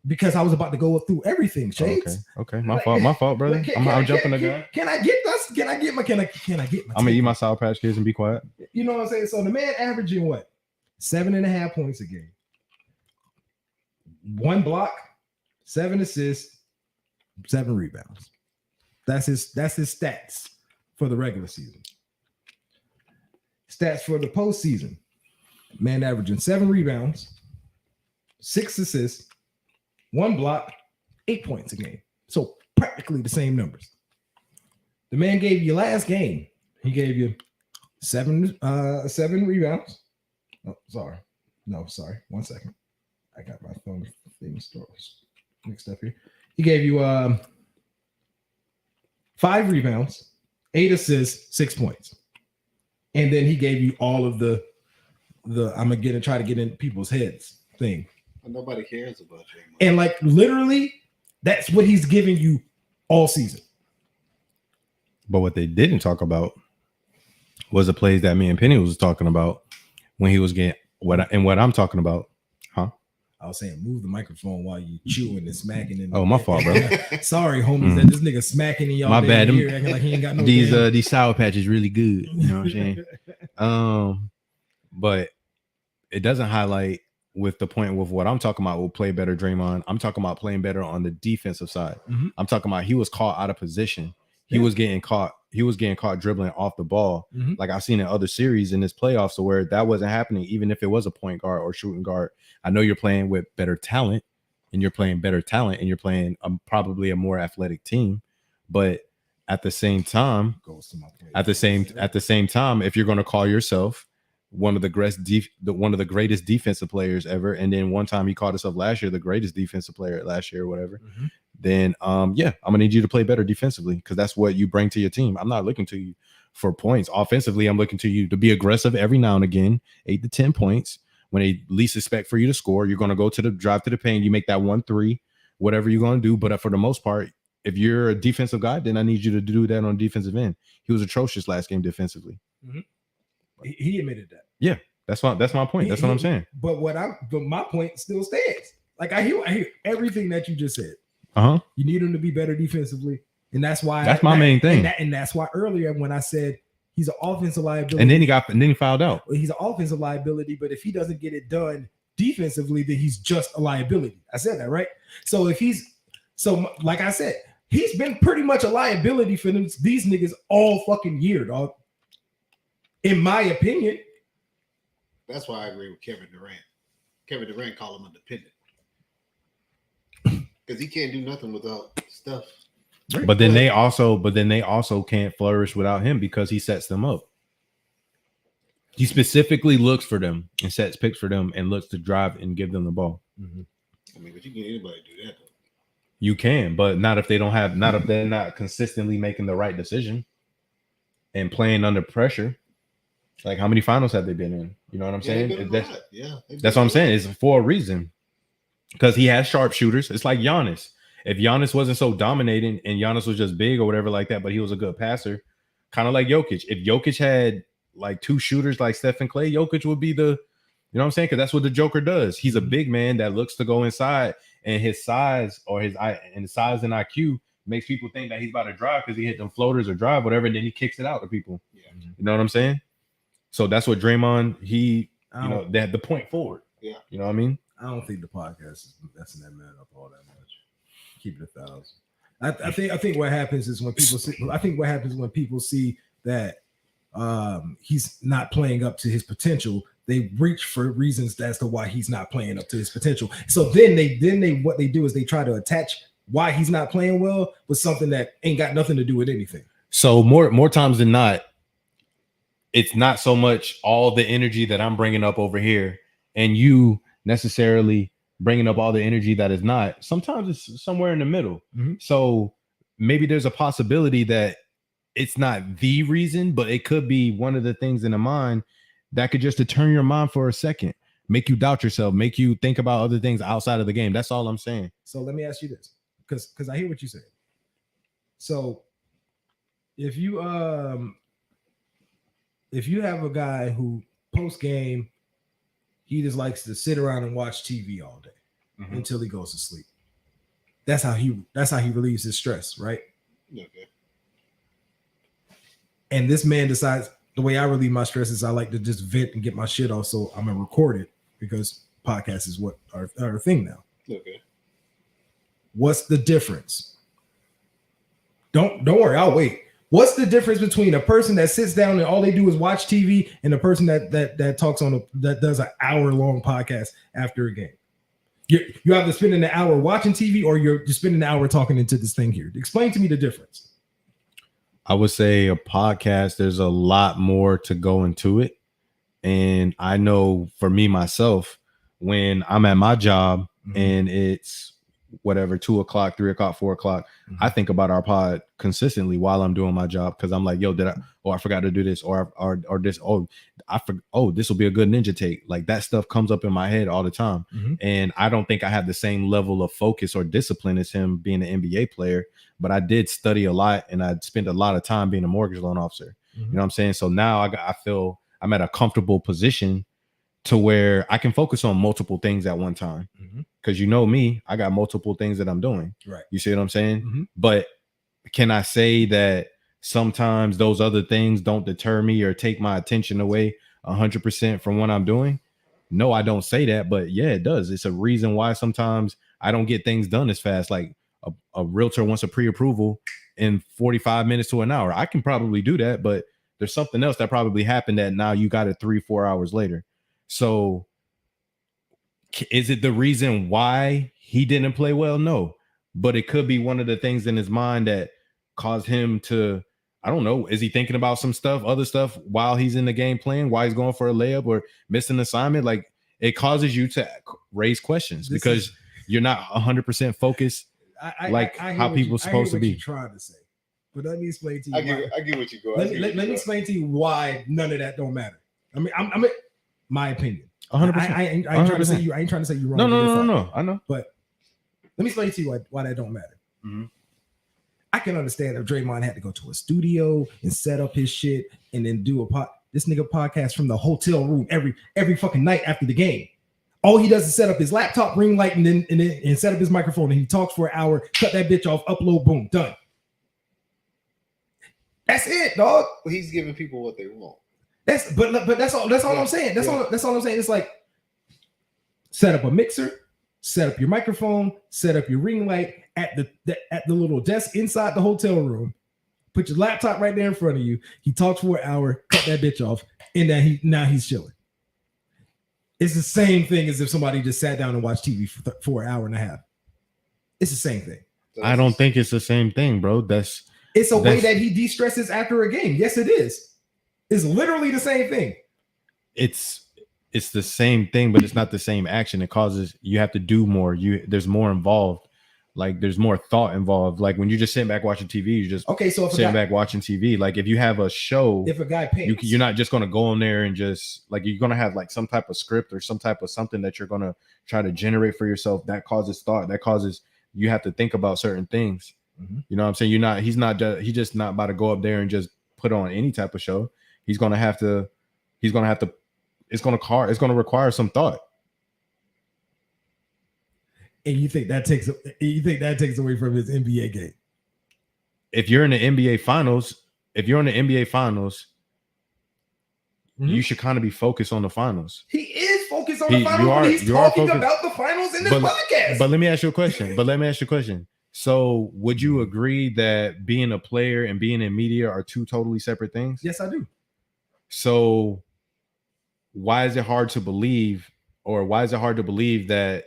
Because I was about to go through everything, Shades. Okay. My fault, brother. I'm jumping the gun. Can I get my? I'm gonna eat my Sour Patch Kids and be quiet. You know what I'm saying? So the man averaging what? 7.5 points a game. 1 block, 7 assists, 7 rebounds. That's his stats for the regular season. Stats for the postseason. Man averaging 7 rebounds, 6 assists, 1 block, 8 points a game. So practically the same numbers. The man gave you last game. He gave you 7 rebounds. Oh, sorry. No, sorry. 1 second. I got my phone things mixed up here. He gave you 5 rebounds, 8 assists, 6 points. And then he gave you all of the I'm gonna try to get in people's heads thing. Nobody cares about you. And like literally, that's what he's giving you all season. But what they didn't talk about was the plays that me and Penny was talking about when he was getting what I'm talking about. Huh? I was saying, move the microphone while you chewing and smacking in. Oh, my fault, bro. Sorry, homies, that this nigga smacking in y'all. My bad. Here, acting like he ain't got no these Sour Patch is really good. You know what I'm saying? But it doesn't highlight with the point with what I'm talking about. Will play better, Draymond. I'm talking about playing better on the defensive side. Mm-hmm. I'm talking about he was caught out of position. He was getting caught. He was getting caught dribbling off the ball. Mm-hmm. Like I've seen in other series in this playoffs, where that wasn't happening. Even if it was a point guard or shooting guard, I know you're playing with better talent, and you're playing probably a more athletic team. But at the same time, if you're going to call yourself one of the greatest defensive players ever, and then one time he called himself last year the greatest defensive player last year or whatever, mm-hmm. then I'm gonna need you to play better defensively, because that's what you bring to your team. I'm not looking to you for points. Offensively, I'm looking to you to be aggressive every now and again, 8 to 10 points. When they least expect for you to score, you're going to go to the drive to the paint, you make that 1-3, whatever you're going to do. But for the most part, if you're a defensive guy, then I need you to do that on defensive end. He was atrocious last game defensively. Mm-hmm. He admitted that. Yeah, that's my point. That's what I'm saying. But my point still stands. Like I hear everything that you just said. You need him to be better defensively, and that's why my main thing. And that's why earlier when I said he's an offensive liability, and then he fouled out. He's an offensive liability, but if he doesn't get it done defensively, then he's just a liability. I said that right. So like I said, he's been pretty much a liability for these niggas all fucking year, dog. In my opinion. That's why I agree with Kevin Durant. Kevin Durant called him a dependent. Because he can't do nothing without stuff. But then they also can't flourish without him because he sets them up. He specifically looks for them and sets picks for them and looks to drive and give them the ball. Mm-hmm. I mean, but you can anybody do that though. You can, but not if they're not consistently making the right decision and playing under pressure. Like, how many finals have they been in? You know what I'm saying? That's what I'm saying. It's for a reason. Because he has sharpshooters. It's like Giannis. If Giannis wasn't so dominating and Giannis was just big or whatever like that, but he was a good passer, kind of like Jokic. If Jokic had like two shooters like Steph and Clay, Jokic would be the, you know what I'm saying? Because that's what the Joker does. He's a big man that looks to go inside, and his size and IQ makes people think that he's about to drive because he hit them floaters or drive, whatever, and then he kicks it out to people. Yeah. You know what I'm saying? So that's what Draymond, they had the point forward. Yeah. You know what I mean? I don't think the podcast is messing that man up all that much. Keep it 1,000. I think what happens is when people see that he's not playing up to his potential, they reach for reasons as to why he's not playing up to his potential. So then what they do is they try to attach why he's not playing well with something that ain't got nothing to do with anything. So more times than not, it's not so much all the energy that I'm bringing up over here and you necessarily bringing up all the energy that is not. Sometimes it's somewhere in the middle. Mm-hmm. So maybe there's a possibility that it's not the reason, but it could be one of the things in the mind that could just to turn your mind for a second, make you doubt yourself, make you think about other things outside of the game. That's all I'm saying. So let me ask you this, because I hear what you say. So if you have a guy who post game, he just likes to sit around and watch TV all day until he goes to sleep. That's how he relieves his stress, right? Okay. And this man decides the way I relieve my stress is I like to just vent and get my shit off, so I'm gonna record it because podcast is what our thing now. Okay. What's the difference? Don't worry, I'll wait. What's the difference between a person that sits down and all they do is watch TV and a person that talks that does an hour-long podcast after a game? You either spending an hour watching TV or you're just spending an hour talking into this thing here. Explain to me the difference. I would say a podcast, there's a lot more to go into it. And I know for me, myself, when I'm at my job and it's whatever, 2 o'clock, 3 o'clock, 4 o'clock, I think about our pod consistently while I'm doing my job. Cause I'm like, yo, I forgot to do this or this. This will be a good ninja take. Like that stuff comes up in my head all the time. And I don't think I have the same level of focus or discipline as him being an NBA player, but I did study a lot and I spent a lot of time being a mortgage loan officer. You know what I'm saying? So now I feel I'm at a comfortable position to where I can focus on multiple things at one time. Because you know me, I got multiple things that I'm doing. Right. You see what I'm saying? But can I say that sometimes those other things don't deter me or take my attention away 100% from what I'm doing? No, I don't say that, but yeah, it does. It's a reason why sometimes I don't get things done as fast. Like a realtor wants a pre-approval in 45 minutes to an hour. I can probably do that, but there's something else that probably happened that now you got it 3-4 hours later. So is it the reason why he didn't play well? No, but it could be one of the things in his mind that caused him to, I don't know. Is he thinking about other stuff while he's in the game playing, while he's going for a layup or missing an assignment? Like it causes you to raise questions because you're not 100% focused how people are supposed to be. You're trying to say, but let me explain to you. I get what you're going. Let me explain to you why none of that don't matter. I mean, I'm my opinion. 100%. I ain't trying to say you. I ain't trying to say you wrong. No. I know. But let me explain to you why that don't matter. I can understand if Draymond had to go to a studio and set up his shit and then do this nigga podcast from the hotel room every fucking night after the game. All he does is set up his laptop, ring light, and then set up his microphone, and he talks for an hour, cut that bitch off, upload, boom, done. That's it, dog. Well, he's giving people what they want. But that's all I'm saying. That's all I'm saying. It's like set up a mixer, set up your microphone, set up your ring light, at the little desk inside the hotel room. Put your laptop right there in front of you. He talks for an hour, cut that bitch off, and now he's chilling. It's the same thing as if somebody just sat down and watched TV for an hour and a half. It's the same thing. I don't think it's the same thing, bro. It's a way that he de-stresses after a game. Yes, it is. It's literally the same thing. It's the same thing, but it's not the same action. It causes you have to do more. There's more involved. Like there's more thought involved. Like when you just sitting back watching TV, you just sitting back watching TV. Like if you have a show, if a guy paints, you're not just gonna go in there and just like you're gonna have like some type of script or some type of something that you're gonna try to generate for yourself. That causes thought. That causes you have to think about certain things. Mm-hmm. You know what I'm saying? He's just not about to go up there and just put on any type of show. It's gonna require some thought. And you think that takes away from his NBA game? If you're in the NBA finals, Mm-hmm. you should kind of be focused on the finals. He is focused on the finals. He's talking about the finals in this podcast. But let me ask you a question. So would you agree that being a player and being in media are two totally separate things? Yes, I do. So why is it hard to believe that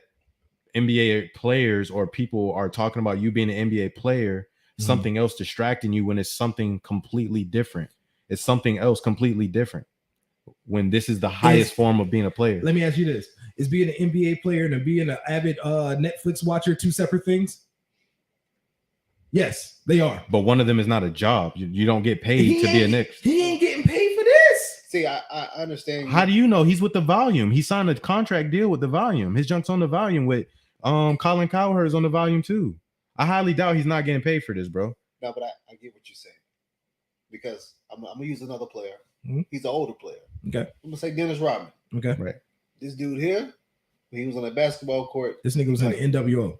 NBA players or people are talking about you being an NBA player, something else distracting you when it's something completely different? It's something else completely different when this is the highest form of being a player. Let me ask you this. Is being an NBA player and being an avid Netflix watcher two separate things? Yes, they are. But one of them is not a job. You don't get paid to be a Knicks. He ain't getting paid for this. See, I understand. How do you know? He's with the Volume. He signed a contract deal with the Volume. His junk's on the Volume with Colin Cowherd's on the Volume too. I highly doubt he's not getting paid for this, bro. No, but I get what you're saying. Because I'm gonna use another player. Mm-hmm. He's an older player. Okay. I'm gonna say Dennis Rodman. Okay. Right. This dude here, when he was on the basketball court. This nigga was in the NWO.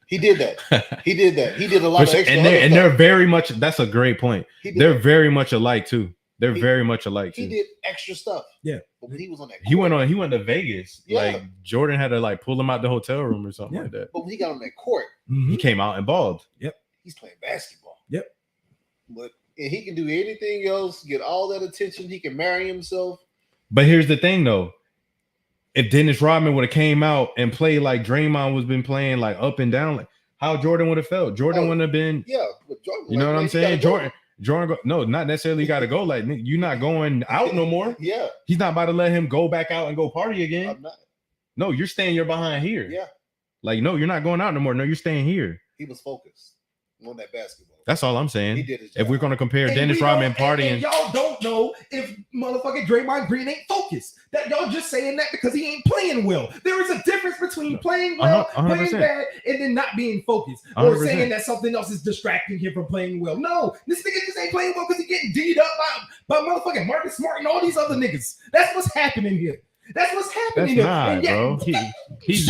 He did that. He did a lot of extra. And they're very much. That's a great point. They're very much alike too. They're very much alike too. He did extra stuff. Yeah. But when he was on that court, he went to Vegas. Yeah. Like Jordan had to like pull him out the hotel room or something like that. But when he got on that court, he came out and balled. Yep. He's playing basketball. Yep. But and he can do anything else, get all that attention. He can marry himself. But here's the thing, though. If Dennis Rodman would have came out and played like Draymond was been playing, like up and down, like how Jordan would have felt. Jordan wouldn't have been. Yeah, but Jordan. You know what I'm saying? Jordan, no, not necessarily got to go. Like you're not going out no more. Yeah. He's not about to let him go back out and go party again. I'm not. No, you're staying. You're behind here. Yeah. Like no, you're not going out no more. No, you're staying here. He was focused on that basketball. That's all I'm saying. He did his job. If we're gonna compare Dennis Rodman partying, and y'all don't know if motherfucking Draymond Green ain't focused. That y'all just saying that because he ain't playing well. There is a difference between playing well, 100%. Playing bad, and then not being focused, or 100%. Saying that something else is distracting him from playing well. No, this nigga just ain't playing well because he getting D'd up by motherfucking Marcus Smart and all these other niggas. That's what's happening here. That's what's happening. That's not, bro. He's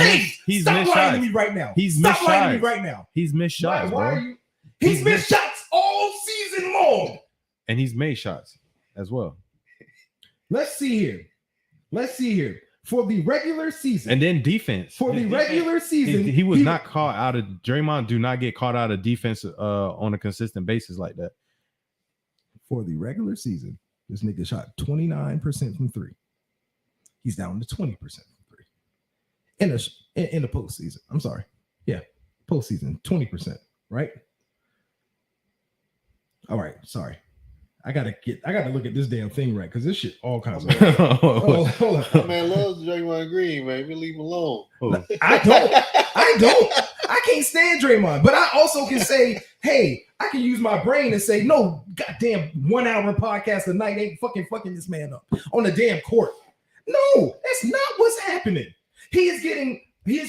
stop lying to me right now. Stop lying to me right now. He's missed shots, why bro. Are you? He's missed shots all season long. And he's made shots as well. Let's see here. For the regular season. And then defense. For the regular season. He was not caught out of Draymond. Do not get caught out of defense on a consistent basis like that. For the regular season, this nigga shot 29% from three. He's down to 20% from three. In the postseason. I'm sorry. Yeah. Postseason, 20%, right? All right, sorry. I gotta look at this damn thing right because this shit all kinds of. Hold on. Man loves Draymond Green, man. Leave him alone. I don't. I can't stand Draymond, but I also can say, hey, I can use my brain and say, no, goddamn 1 hour podcast a night ain't fucking this man up on the damn court. No, that's not what's happening. He is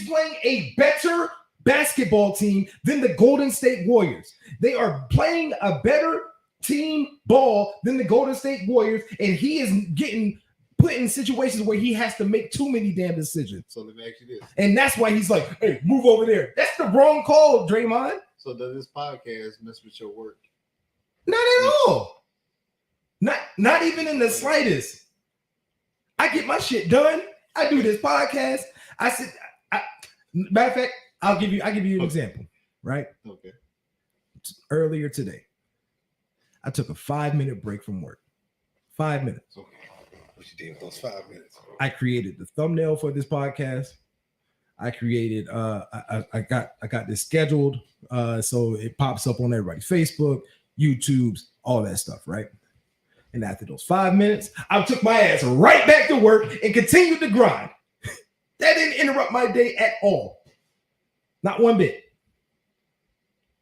playing a better basketball team than the Golden State Warriors. They are playing a better team ball than the Golden State Warriors, and he is getting put in situations where he has to make too many damn decisions. So let me ask you this. And that's why he's like, hey, move over there. That's the wrong call, Draymond. So does this podcast mess with your work? Not at all. Not even in the slightest. I get my shit done. I do this podcast. Matter of fact, I'll give you an example, right? Okay. Earlier today, I took a 5-minute break from work. 5 minutes. Okay. What you did with those 5 minutes? I created the thumbnail for this podcast. I created I got this scheduled so it pops up on everybody's Facebook, YouTube's, all that stuff, right? And after those 5 minutes, I took my ass right back to work and continued to grind. That didn't interrupt my day at all. Not one bit.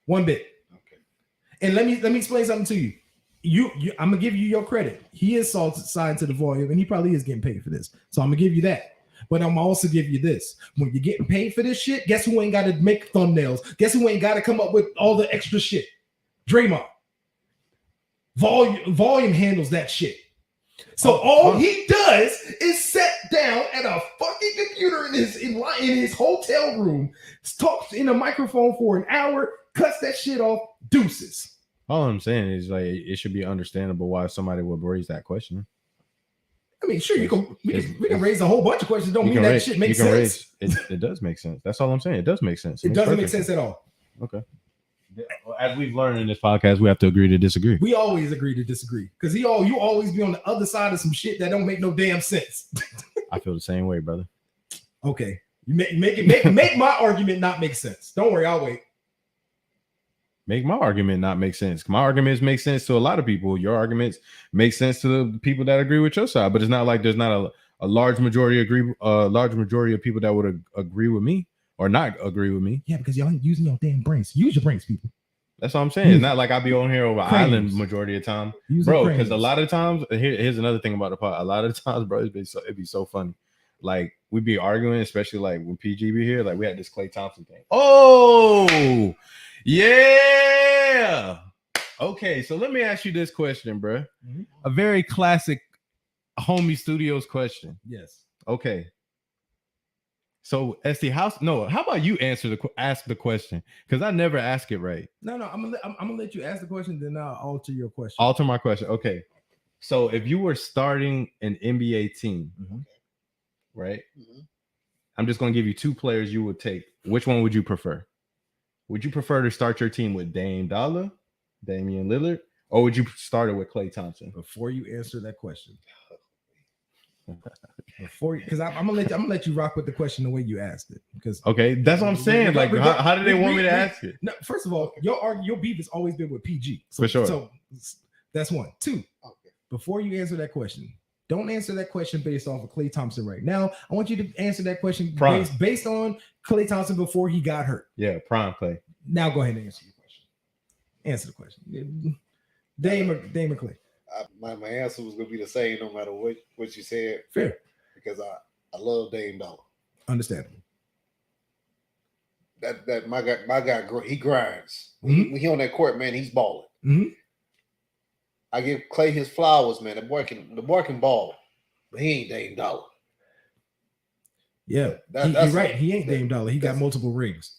One bit. Okay. And let me explain something to you. You I'm gonna give you your credit. He is signed to the volume, and he probably is getting paid for this. So I'm gonna give you that. But I'm also give you this. When you're getting paid for this shit, guess who ain't got to make thumbnails? Guess who ain't got to come up with all the extra shit? Draymond. Volume handles that shit. So all he does is sit down at a fucking computer in his hotel room, talks in a microphone for an hour, cuts that shit off, deuces. All I'm saying is like it should be understandable why somebody would raise that question. I mean, sure, we can raise a whole bunch of questions. Don't mean that shit makes sense. It does make sense. That's all I'm saying. It does make sense. It doesn't make sense at all. Okay. Well, as we've learned in this podcast, we have to agree to disagree. We always agree to disagree because you always be on the other side of some shit that don't make no damn sense. I feel the same way, brother. Okay, you make my argument not make sense. Don't worry, I'll wait. Make my argument not make sense. My arguments make sense to a lot of people. Your arguments make sense to the people that agree with your side, but it's not like there's not a large majority of people that would agree with me or not agree with me. Yeah, because y'all ain't using your damn brains. Use your brains, people. That's what I'm saying. It's not like I be on here over island majority of the time, bro. Because a lot of times, here's another thing about the pod. A lot of times, bro, it'd be so funny. Like we be arguing, especially like when PG be here. Like we had this Klay Thompson thing. Oh, yeah. Okay, so let me ask you this question, bro. Mm-hmm. A very classic Homie Studios question. Yes. Okay. So, ST, how about you ask the question? Because I never ask it right. No, I'm gonna let you ask the question, then I'll alter your question. Alter my question. Okay. So, if you were starting an NBA team, right? Mm-hmm. I'm just gonna give you two players you would take. Which one would you prefer? Would you prefer to start your team with Damian Lillard, or would you start it with Klay Thompson? Before you answer that question. Because I'm gonna let you rock with the question the way you asked it. Because okay, that's what I'm saying. Like, how do they want me to ask it? No, first of all, your beef has always been with PG. For sure. So that's one. Two. Okay. Before you answer that question, don't answer that question based off of Klay Thompson right now. I want you to answer that question based on Klay Thompson before he got hurt. Yeah, prime Klay. Now go ahead and answer your question. Answer the question. Dame or Klay. My answer was gonna be the same no matter what you said. Fair. Because I love Dame Dollar. Understandable. That my guy he grinds. Mm-hmm. When he on that court, man, he's balling. Mm-hmm. I give Klay his flowers, man. The boy can ball, but he ain't Dame Dollar. Yeah, you're right. He ain't Dame Dollar. He got multiple rings.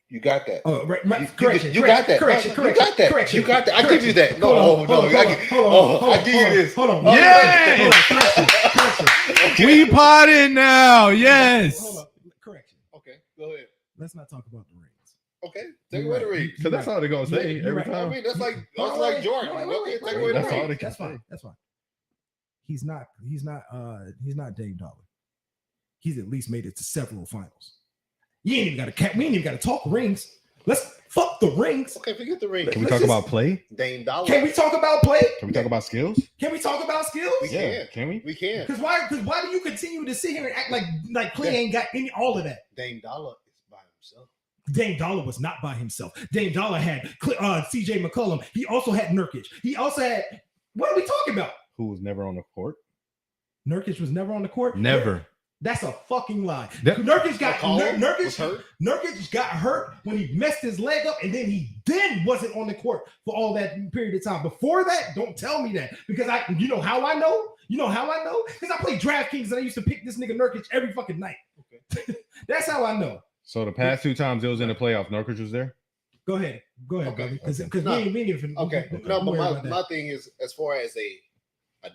You got that. Oh, right. Correction. You got that. Correction. You got that. Correction. You got that. I give you that. I give you this. Hold on. Yeah. We potted now. Yes. Hold on. Correction. Okay. Go ahead. Let's not talk about the rings. Okay. Take away the rings. Because that's all they're gonna say every time. I mean, that's like Jordan. Okay. Take away the rings. That's fine. He's not Dame Dollar. He's at least made it to several finals. We ain't even got to talk rings. Let's fuck the rings. Okay, forget the rings. Can we talk about play? Dame Dollar. Can we talk about play? Can we talk about skills? Can we talk about skills? We can. Can we? We can. Because why do you continue to sit here and act like Klay ain't got all of that? Dame Dollar is by himself. Dame Dollar was not by himself. Dame Dollar had CJ McCollum. He also had Nurkic. He also had, what are we talking about? Who was never on the court? Nurkic was never on the court? Never. That's a fucking lie. Nurkic got hurt when he messed his leg up, and then he wasn't on the court for all that period of time. Before that, don't tell me that, because you know how I know? Because I play DraftKings and I used to pick this nigga Nurkic every fucking night. Okay. That's how I know. So the past two times it was in the playoff, Nurkic was there? Go ahead, okay. Because we ain't even. Okay. No, but my thing is, as far as a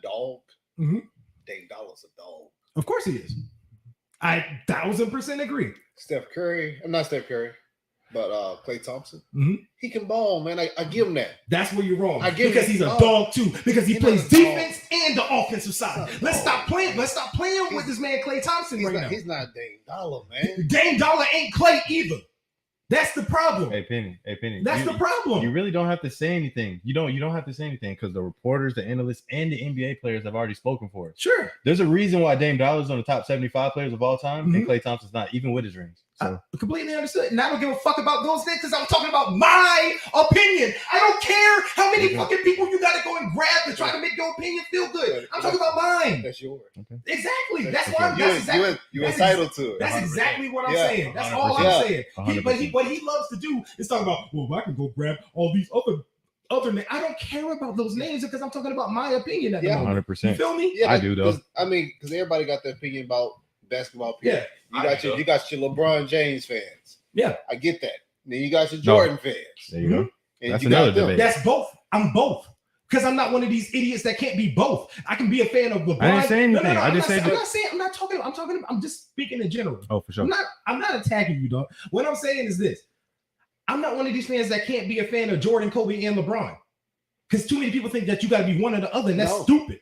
dog, Dame Dollar's a dog. Of course he is. I 1000% agree. Steph Curry. I'm not Steph Curry, but Klay Thompson. Mm-hmm. He can ball, man. I give him that. That's where you're wrong. I give because him he's a dog too. Because he plays defense and the offensive side. Let's stop playing. Let's stop playing with this man Klay Thompson right now. He's not Dame Dollar, man. Dame Dollar ain't Klay either. That's the problem. Hey Penny. That's the problem. You really don't have to say anything. You don't have to say anything because the reporters, the analysts, and the NBA players have already spoken for it. Sure. There's a reason why Dame Dollar's on the top 75 players of all time, and Klay Thompson's not, even with his rings. So I completely understood. And I don't give a fuck about those things because I'm talking about my opinion. I don't care how many fucking people you got to go and grab to try to make your opinion feel good. I'm talking about mine. That's yours. Okay. Exactly. That's why you're entitled to it. That's exactly what I'm saying. That's all I'm saying. What he loves to do is talk about, well, I can go grab all these other names. I don't care about those names because I'm talking about my opinion at the moment. 100%. You feel me? Yeah, I do though. I mean, because everybody got their opinion about basketball. Period. Yeah, you got your LeBron James fans. Yeah, I get that. Then you got your Jordan fans. There you go. And that's you another got them. debate. That's both. I'm both. Because I'm not one of these idiots that can't be both. I can be a fan of LeBron. I didn't say anything. I'm just speaking in general. Oh, for sure. I'm not attacking you, dog. What I'm saying is this. I'm not one of these fans that can't be a fan of Jordan, Kobe, and LeBron. Because too many people think that you got to be one or the other, and that's stupid.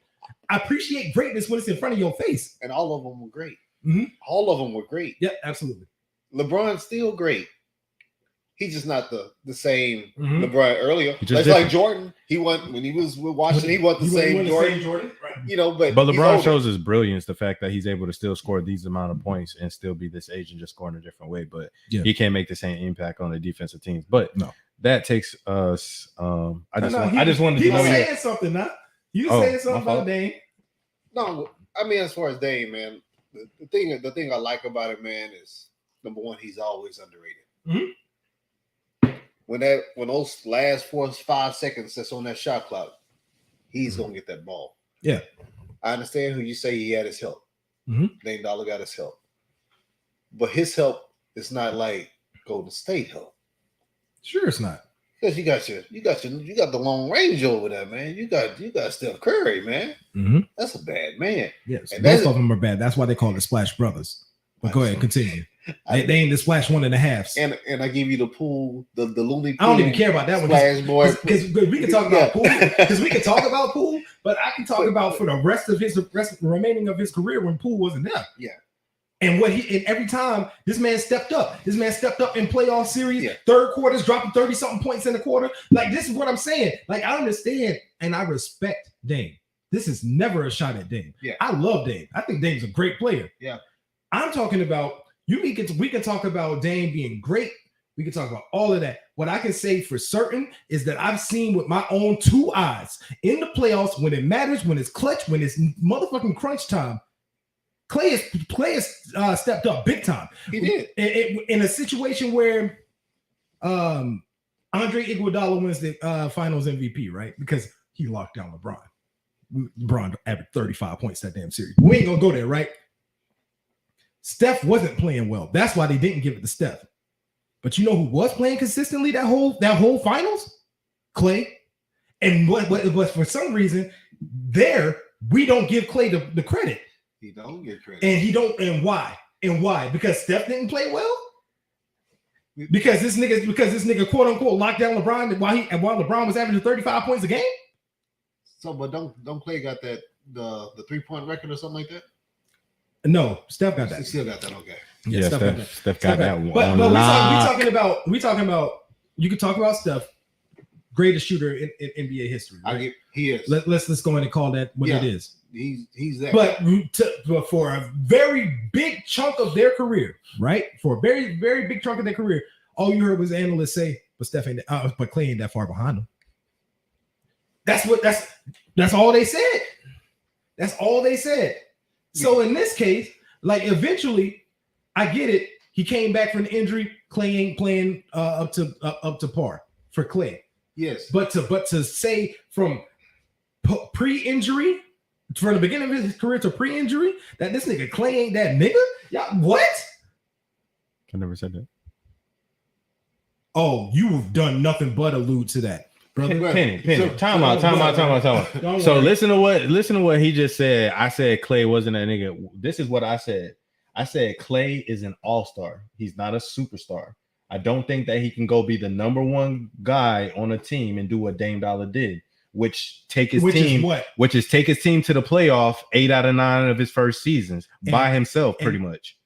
I appreciate greatness when it's in front of your face. And all of them were great. Mm-hmm. All of them were great. Yeah, absolutely. LeBron's still great. He's just not the same LeBron earlier. That's like Jordan. He won when he was with Washington. He wasn't the same Jordan. Right. You know, but LeBron shows his brilliance. The fact that he's able to still score these amount of points and still be this age and just score in a different way. But he can't make the same impact on the defensive teams. But that takes us. I just wanted to know. You saying something, huh? You saying something about Dame? No, I mean as far as Dame, man, the thing I like about it, man, is number one, he's always underrated. Mm-hmm. When those last 4 or 5 seconds that's on that shot clock, he's gonna get that ball. Yeah, I understand who you say he had his help. Dame Dollar got his help, but his help is not like Golden State help. Sure, it's not. Because you got the long range over there, man. You got Steph Curry, man. Mm-hmm. That's a bad man. Yes, and most of them are bad. That's why they call it Splash Brothers. But go ahead, continue. They ain't the Splash 1.5s. And I give you the pool, the Looney Pool. I don't even care about that Splash one. Because we can talk about pool. Because we can talk about pool, but I can talk about for the rest of the remaining of his career when Poole wasn't there. Yeah. And every time this man stepped up. This man stepped up in playoff series, third quarters, dropping 30-something points in the quarter. Like, this is what I'm saying. Like, I understand and I respect Dame. This is never a shot at Dame. Yeah. I love Dame. I think Dame's a great player. Yeah. I'm talking about we can talk about Dame being great. We can talk about all of that. What I can say for certain is that I've seen with my own 2 eyes in the playoffs when it matters, when it's clutch, when it's motherfucking crunch time. Klay has stepped up big time. He did in a situation where Andre Iguodala wins the Finals MVP, right? Because he locked down LeBron. LeBron averaged 35 points that damn series. We ain't gonna go there, right? Steph wasn't playing well. That's why they didn't give it to Steph. But you know who was playing consistently that whole finals? Klay. And what for some reason there we don't give Klay the credit. He don't get credit. And he don't. And why? And why? Because Steph didn't play well. Because this nigga quote unquote locked down LeBron while LeBron was averaging 35 points a game. So, but don't Klay got that the 3-point record or something like that? No, Steph got that. He still got that. Okay. Yeah, Steph got that one. But we talking about. You can talk about Steph, greatest shooter in NBA history. Right? He is. Let's go in and call that what it is. He's there. But for a very big chunk of their career, right? For a very very big chunk of their career, all you heard was analysts say, "But but Klay ain't that far behind him." That's all they said. That's all they said. So in this case, like eventually, I get it. He came back from the injury. Klay ain't playing up to par for Klay. Yes, but to say from pre-injury, from the beginning of his career to pre-injury, that this nigga Klay ain't that nigga. Yeah, what? I never said that. Oh, you've done nothing but allude to that. Penny. Time out. So listen to what he just said. I said Klay wasn't that nigga. This is what I said. I said Clay is an all-star. He's not a superstar. I don't think that he can go be the number one guy on a team and do what Dame Dollar did, which is take his team to the playoff 8 out of 9 of his first seasons by himself, pretty much.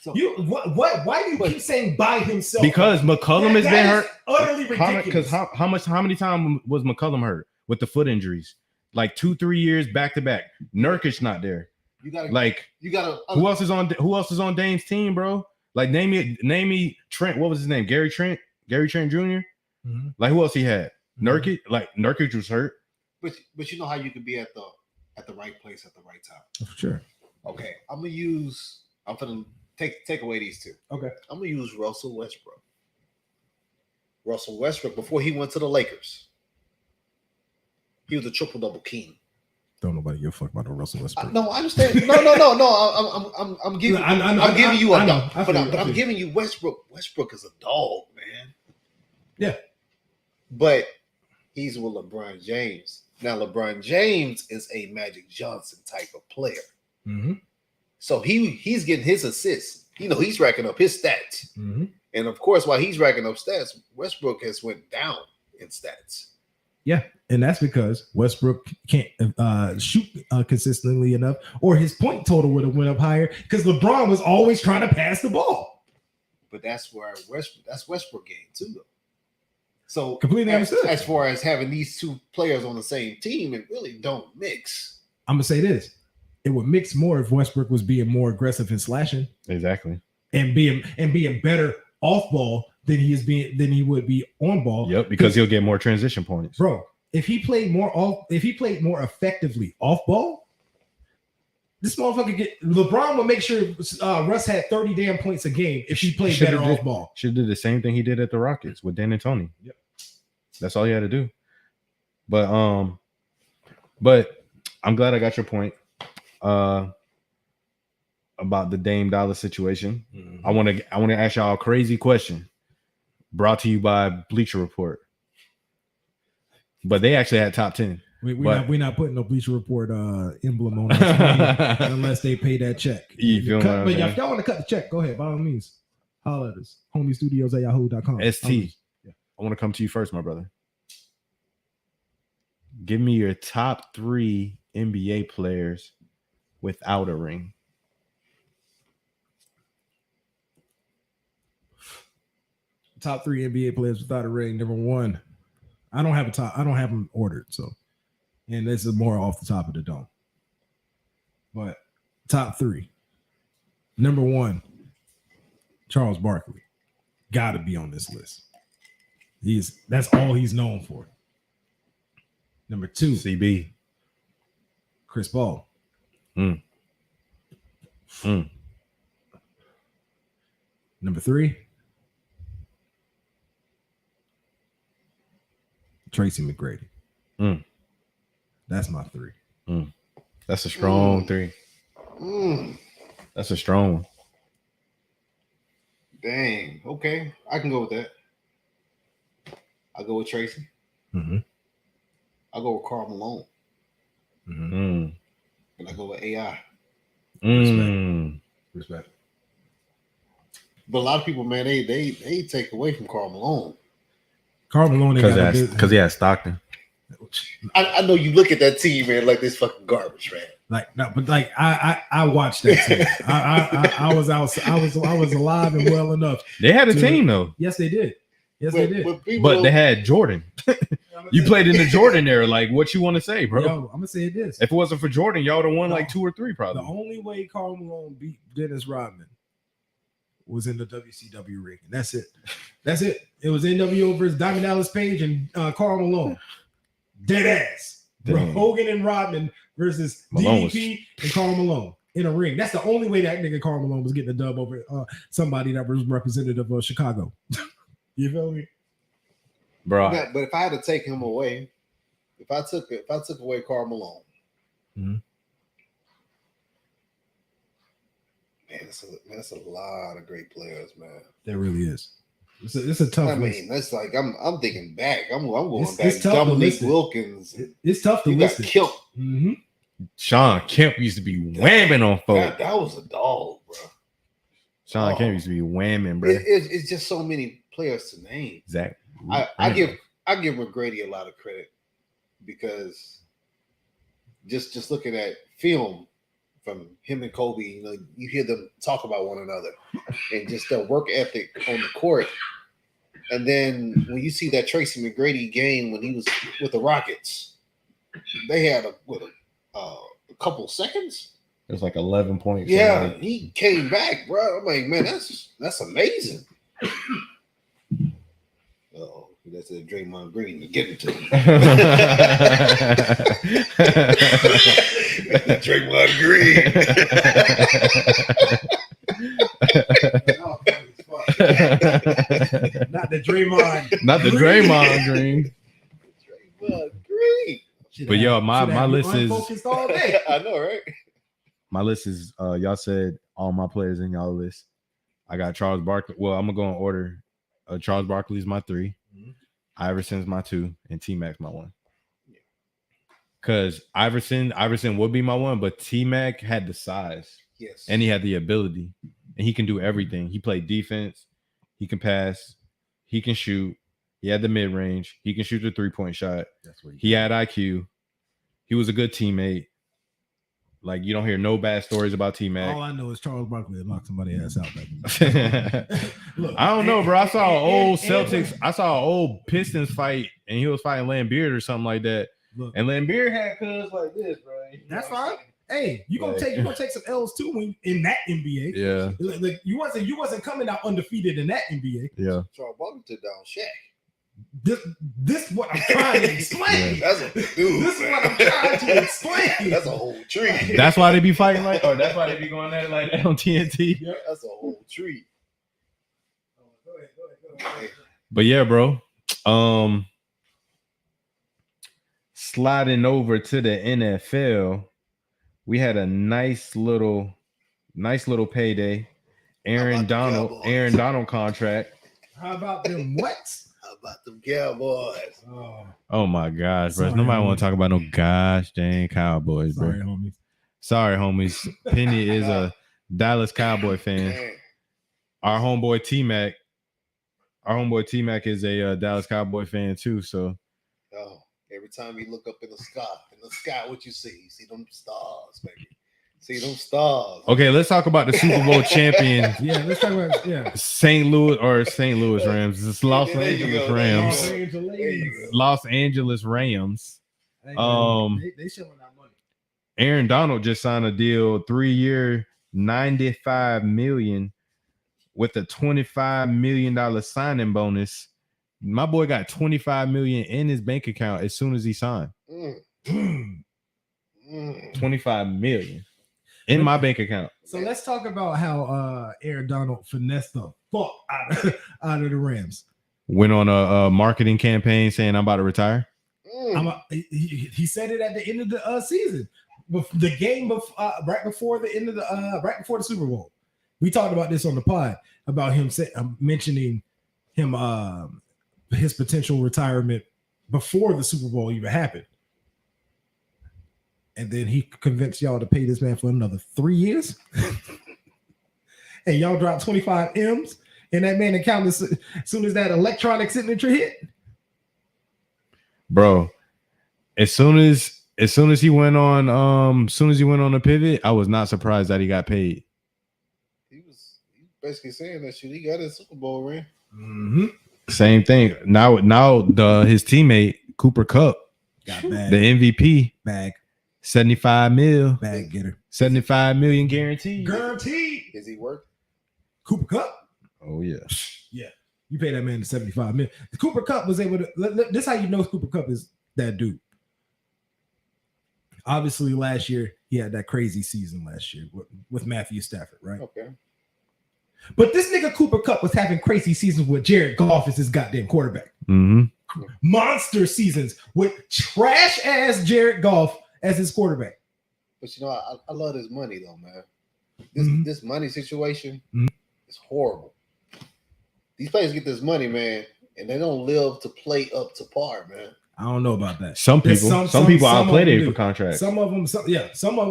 So, why do you keep saying by himself? Because McCollum has been hurt. Utterly ridiculous. Because how many times was McCollum hurt with the foot injuries? Like 2-3 years back to back. Nurkic not there. You gotta. Who else is on Dame's team, bro? Like name me Trent. What was his name? Gary Trent Jr. Mm-hmm. Like who else he had? Nurkic. Like Nurkic was hurt. But you know how you can be at the right place at the right time. For sure. Okay, I'm gonna take away these two. Okay, I'm gonna use Russell Westbrook. Russell Westbrook before he went to the Lakers, he was a triple-double king. Don't nobody give a fuck about the Russell Westbrook. No, I understand. No. I'm giving. I'm giving you a dog, but I'm giving you Westbrook. Westbrook is a dog, man. Yeah, but he's with LeBron James. Now, LeBron James is a Magic Johnson type of player. Mm-hmm. So he's getting his assists. He's racking up his stats. Mm-hmm. And of course, while he's racking up stats, Westbrook has went down in stats. Yeah, and that's because Westbrook can't shoot consistently enough, or his point total would have went up higher because LeBron was always trying to pass the ball. But that's where Westbrook game too, though. So completely understood. As far as having these two players on the same team, it really don't mix. I'm gonna say this: it would mix more if Westbrook was being more aggressive and slashing, exactly, and being better off ball than he would be on ball. Yep, because he'll get more transition points, bro. If he played more effectively off ball, this motherfucker LeBron will make sure Russ had 30 damn points a game if he played better off ball. Should have did the same thing he did at the Rockets with Dan and Tony. Yep. That's all he had to do. But I'm glad I got your point about the Dame Dollar situation. Mm-hmm. I want to ask y'all a crazy question brought to you by Bleacher Report. But they actually had top 10. We're not putting no Bleacher Report emblem on our screen unless they pay that check. But if y'all want to cut the check, go ahead. By all means, holler at us. homiestudios@yahoo.com. ST. I want to come to you first, my brother. Give me your top 3 NBA players without a ring. Top 3 NBA players without a ring. Number 1. I don't have them ordered, so, and this is more off the top of the dome. But top 3. Number 1, Charles Barkley. Gotta be on this list. That's all he's known for. Number 2, CB. Chris Paul. Number 3, Tracy McGrady. That's my 3. That's a strong 3. That's a strong one. Dang. Okay. I can go with that. I'll go with Tracy. Mm-hmm. I'll go with Karl Malone. Mm-hmm. And I go with AI. Respect. But a lot of people, man, they take away from Karl Malone. Karl Malone because he had Stockton. I know you look at that team, man, like this fucking garbage, man. I watched that team. I was alive and well enough. They had a team though. Yes, they did. They did. But they had Jordan. You played in the Jordan era. Like, what you want to say, bro? Yo, I'm gonna say this. If it wasn't for Jordan, y'all would have won like 2 or 3, probably. The only way Karl Malone beat Dennis Rodman was in the WCW ring. And that's it. It was NWO versus Diamond Dallas Page and Karl Malone. Dead ass. Hogan and Rodman versus DDP and Karl Malone in a ring. That's the only way that nigga Karl Malone was getting a dub over somebody that was representative of Chicago. You feel me, bro? But if I had to take him away, if I took away Karl Malone, man, that's a lot of great players, man. There really is. It's a tough. I mean, list. that's like I'm thinking back. I'm going back. It's tough Dominique Wilkins. It's tough to you list. Got killed. Mm-hmm. Sean Kemp used to be whamming on folks. That was a dog, bro. Sean Kemp used to be whamming, bro. It's just so many players to name. Exactly. I give McGrady a lot of credit because just looking at film from him and Kobe, you hear them talk about one another and just their work ethic on the court. And then when you see that Tracy McGrady game when he was with the Rockets, they had a couple seconds. It was like 11 points. Yeah, he came back, bro. I'm like, man, that's amazing. Oh, that's a Draymond Green to get it to him. Draymond Green. Not the Draymond. Not the Draymond Green. Draymond Green. But yo, my list is all day. I know, right? My list is y'all said all my players in y'all list. I got Charles Barkley. Well, I'm gonna go in order. Charles Barkley's my 3, Iverson's my 2, and T-Mac's my 1. Because Iverson would be my 1, but T-Mac had the size, yes, and he had the ability, and he can do everything. He played defense, he can pass, he can shoot, he had the mid range, he can shoot the 3-point shot. That's what he had IQ. He was a good teammate. Like, you don't hear no bad stories about T-Mac. All I know is Charles Barkley knocked somebody ass out. Look, I don't know, bro. I saw an old Celtics. I saw an old Pistons fight, and he was fighting Lambeard or something like that. Look, and Lambeard had cuz like this, bro. That's fine. Hey, you're gonna take some L's too when in that NBA. Yeah. Like you wasn't coming out undefeated in that NBA. Yeah. Charles Barkley took down Shaq. This is what I'm trying to explain. That's a dude. This is what I'm trying to explain. That's a whole tree. That's why they be fighting like, or that's why they be going at it like that on TNT. Yeah, that's a whole tree. Go ahead. But yeah, bro. Sliding over to the NFL, we had a nice little payday. Aaron Donald contract. How about them what? How about them Cowboys? Oh my gosh, bro. Nobody want to talk about no gosh dang Cowboys, bro. Sorry, homies. Penny is a Dallas Cowboy fan. Man. Our homeboy T-Mac is a Dallas Cowboy fan too. So every time you look up in the sky, what you see? You see them stars, baby. See them stars. Okay, let's talk about the Super Bowl champion. Yeah, let's talk about St. Louis Rams. It's Los Angeles Rams. Los Angeles Rams. They showing out money. Aaron Donald just signed a deal, 3-year, $95 million with a $25 million signing bonus. My boy got $25 million in his bank account as soon as he signed. $25 million. In my bank account. So let's talk about how Aaron Donald finessed the fuck out of the Rams. Went on a marketing campaign saying I'm about to retire. He said it at the end of the season, the game right before the Super Bowl. We talked about this on the pod about him mentioning him his potential retirement before the Super Bowl even happened. And then he convinced y'all to pay this man for another 3 years. And y'all dropped 25 M's in that man account as soon as that electronic signature hit. Bro, as soon as he went on the pivot, I was not surprised that he got paid. He was basically saying that shit. He got his Super Bowl ring. Mm-hmm. Same thing. Now his teammate Cooper Kupp got bagged. The MVP bag. 75 mil. Bag getter. 75 million guaranteed. Guaranteed. Is he worth? Cooper Kupp? Oh, yeah. Yeah. You pay that man the 75 million. Cooper Kupp was able to. This is how you know Cooper Kupp is that dude. Obviously, last year, he had that crazy season last year with Matthew Stafford, right? Okay. But this nigga Cooper Kupp was having crazy seasons with Jared Goff as his goddamn quarterback. Mm-hmm. Monster seasons with trash-ass Jared Goff as his quarterback. But I love this money though, man. This money situation is horrible. These players get this money, man, and they don't live to play up to par, man. I don't know about that. Some people, some people outplay it for contracts. Some of them, some of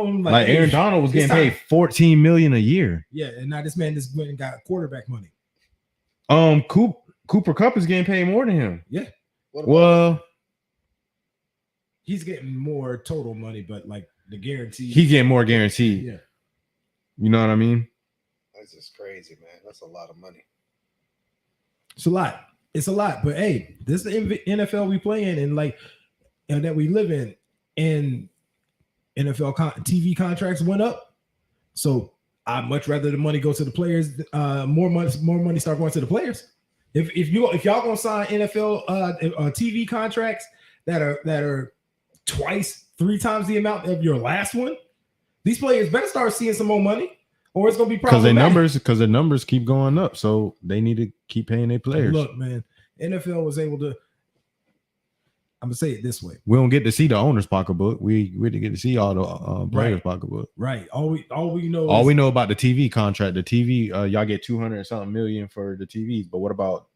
them like Aaron Donald was getting paid $14 million a year. Yeah, and now this man just went and got quarterback money. Cooper Kupp is getting paid more than him. Yeah. Well, he's getting more total money, but like the guarantee, he's getting more guaranteed. Yeah. You know what I mean? That's just crazy, man. That's a lot of money. It's a lot. It's a lot, but hey, this is the NFL we play in, and that we live in, and NFL TV contracts went up. So I'd much rather the money go to the players. More money start going to the players. If y'all gonna sign NFL TV contracts that are twice, 3 times the amount of your last one, these players better start seeing some more money, or it's gonna be problematic. Because the numbers keep going up, so they need to keep paying their players. Look, man, NFL was able to. I'm gonna say it this way: we don't get to see the owner's pocketbook. We really get to see all the players' pocketbook. Right. All we know about the TV contract. The TV, y'all get 200 and something million for the TVs, but what about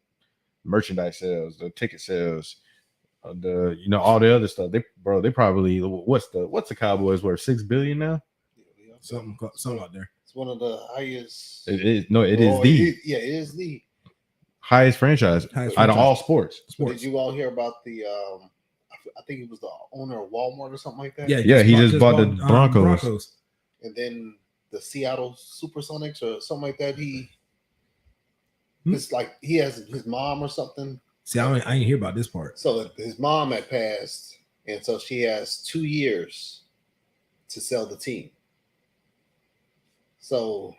merchandise sales, the ticket sales, all the other stuff? They probably what's the Cowboys worth? $6 billion now. Something out there. It's one of the highest. It is the highest franchise out of all sports. Did you all hear about the? I think he was the owner of Walmart or something like that. Yeah, he just bought the Broncos. And then the Seattle Supersonics or something like that. It's like he has his mom or something. See, I ain't hear about this part. So his mom had passed, and so she has 2 years to sell the team. So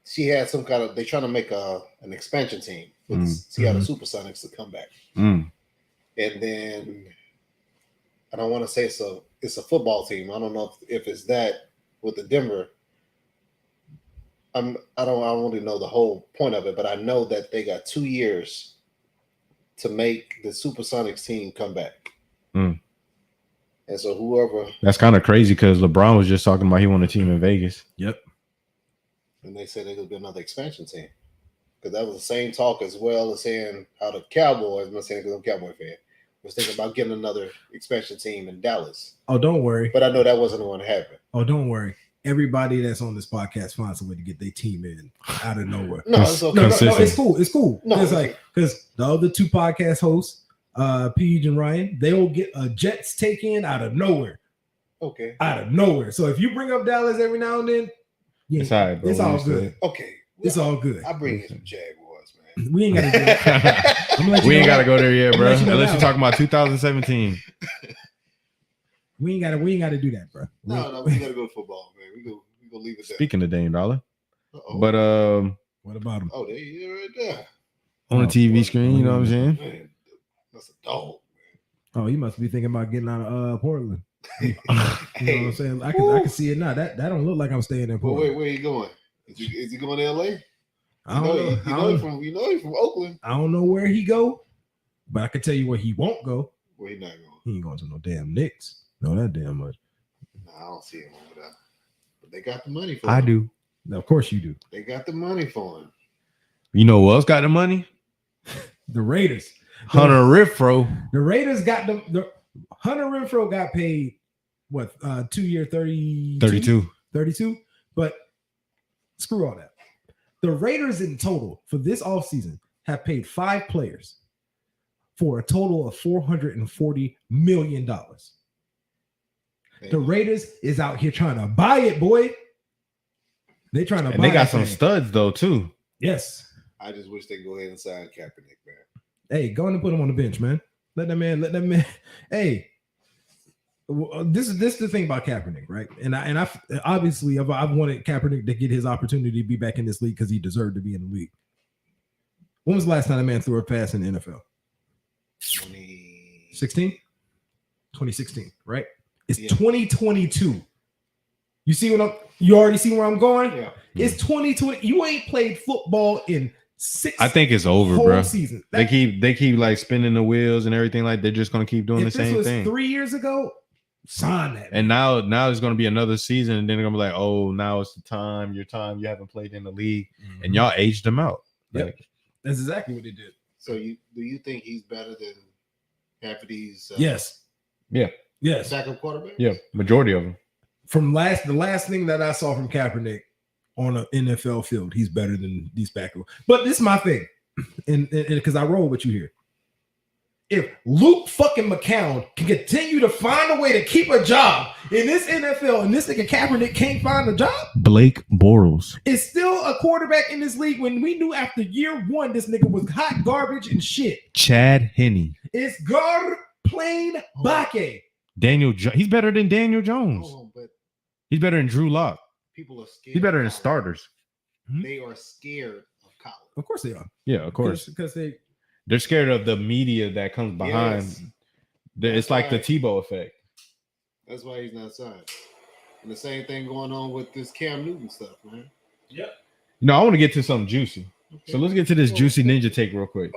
she had some kind of, they're trying to make an expansion team with Seattle Supersonics to come back. And then I don't want to say it's a football team. I don't know if it's that with the Denver. I don't really know the whole point of it, but I know that they got 2 years to make the Supersonics team come back. And so whoever, that's kind of crazy because LeBron was just talking about he won a team in Vegas. Yep. And they said it would be another expansion team because that was the same talk as well as saying how the Cowboys, I'm not saying because I'm a Cowboy fan, was thinking about getting another expansion team in Dallas. Oh, don't worry. But I know that wasn't going to happen. Oh, don't worry. Everybody that's on this podcast finds a way to get their team in out of nowhere. No, it's okay. No, it's cool. It's cool. No, it's like because the other 2 podcast hosts, Paige and Ryan, they will get a Jets take in out of nowhere. Okay. Out of nowhere. So if you bring up Dallas every now and then, it's all right, bro. It's all good. Okay. It's all good. I bring in some Jaguars, man. We ain't got to do that. We ain't got to go there yet, bro. Unless you're talking about 2017. We ain't got to do that, bro. No, we got to go to football, man. We go leave it there. Speaking of Dame Dollar. Uh-oh. But what about him? Oh, there he is right there. On the TV screen, you know what I'm saying? Man, that's a dog, man. Oh, you must be thinking about getting out of Portland. You know what I'm saying? I can see it now. That don't look like I'm staying in Portland. Where you going? Is he going to LA? I don't know. You know he's from Oakland. I don't know where he go, but I can tell you where he won't go. Where he not going? He ain't going to no damn Knicks. No, that damn much. No, I don't see him over there. But they got the money for him. I do. No, of course you do. They got the money for him. You know who else got the money? The Raiders. Hunter Renfrow. The Raiders got the Hunter Renfrow got paid what 2 year 32. But screw all that. The Raiders in total for this offseason have paid 5 players for a total of $440 million. The Raiders is out here trying to buy it, boy. They trying to buy it. And they got some studs though too. Yes. I just wish they go ahead and sign Kaepernick, man. Hey, go on and put him on the bench, man. Let that man. Hey, this is the thing about Kaepernick, right? And I obviously I've wanted Kaepernick to get his opportunity to be back in this league because he deserved to be in the league. When was the last time a man threw a pass in the NFL? 2016, right? It's 2022. You already see where I'm going? Yeah. It's 2020. You ain't played football in 6. I think it's over, bro. Season. They keep like spinning the wheels and everything. Like they're just gonna keep doing the same thing. 3 years ago, sign that. And now it's gonna be another season, and then they're gonna be like, oh, now it's your time. You haven't played in the league, and y'all aged them out. Yep. That's exactly what they did. So do you think he's better than half of these. Yes. Yes. Backup quarterbacks. Yeah, majority of them. From the last thing that I saw from Kaepernick on an NFL field, he's better than these backup. But this is my thing, and because I roll with you here. If Luke fucking McCown can continue to find a way to keep a job in this NFL and this nigga Kaepernick can't find a job, Blake Bortles is still a quarterback in this league when we knew after year one this nigga was hot garbage and shit. Chad Henne. It's plain bake. He's better than Daniel Jones. But he's better than Drew Lock. People are scared. He's better than starters. They are scared of college. Of course they are. Yeah, of course. Because they're scared of the media that comes behind. Yes. It's like the Tebow effect. That's why he's not signed. And the same thing going on with this Cam Newton stuff, man. Yep. I want to get to something juicy. Okay. So let's get to this juicy ninja take real quick.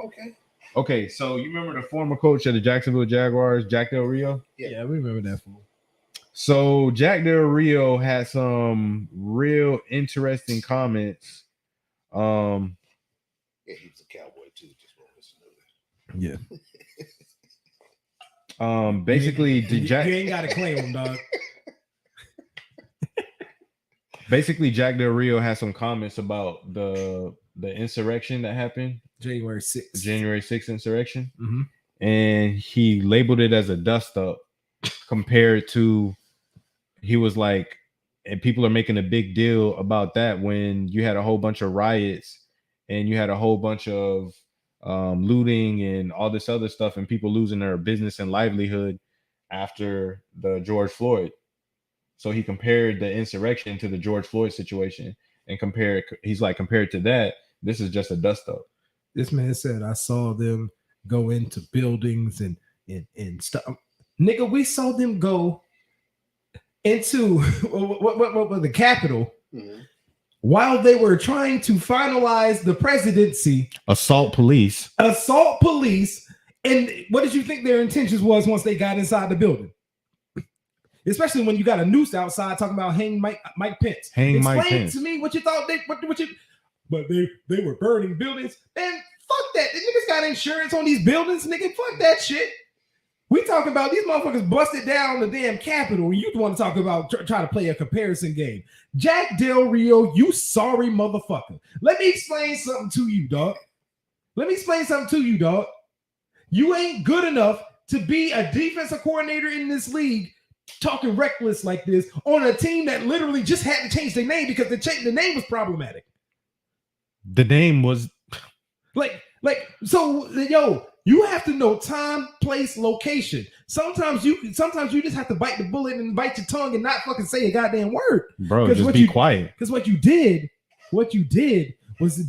Okay. So you remember the former coach of the Jacksonville Jaguars, Jack Del Rio? Yeah, we remember that fool. So Jack Del Rio had some real interesting comments. Yeah, he was a Cowboy too. Just want to listen to that. Yeah. Basically, you ain't got to claim him, dog. Basically, Jack Del Rio had some comments about the insurrection that happened, January 6th insurrection, mm-hmm. and he labeled it as a dust up compared to, he was like, and people are making a big deal about that when you had a whole bunch of riots and you had a whole bunch of looting and all this other stuff and people losing their business and livelihood after the George Floyd. So he compared the insurrection to the George Floyd situation and compared to that, this is just a dust up. This man said, I saw them go into buildings and stuff. Nigga, we saw them go into what the Capitol while they were trying to finalize the presidency. Assault police. And what did you think their intentions was once they got inside the building? Especially when you got a noose outside talking about hang Mike Pence. Explain to me what you thought but they were burning buildings. Man, fuck that. The niggas got insurance on these buildings, nigga. Fuck that shit. We talking about these motherfuckers busted down the damn Capitol. You want to talk about try to play a comparison game. Jack Del Rio, you sorry motherfucker. Let me explain something to you, dog. You ain't good enough to be a defensive coordinator in this league talking reckless like this on a team that literally just had to change their name because the name was problematic. The name was so you have to know time, place, location. Sometimes you just have to bite the bullet and bite your tongue and not fucking say a goddamn word. Bro, just be quiet. Because what you did was,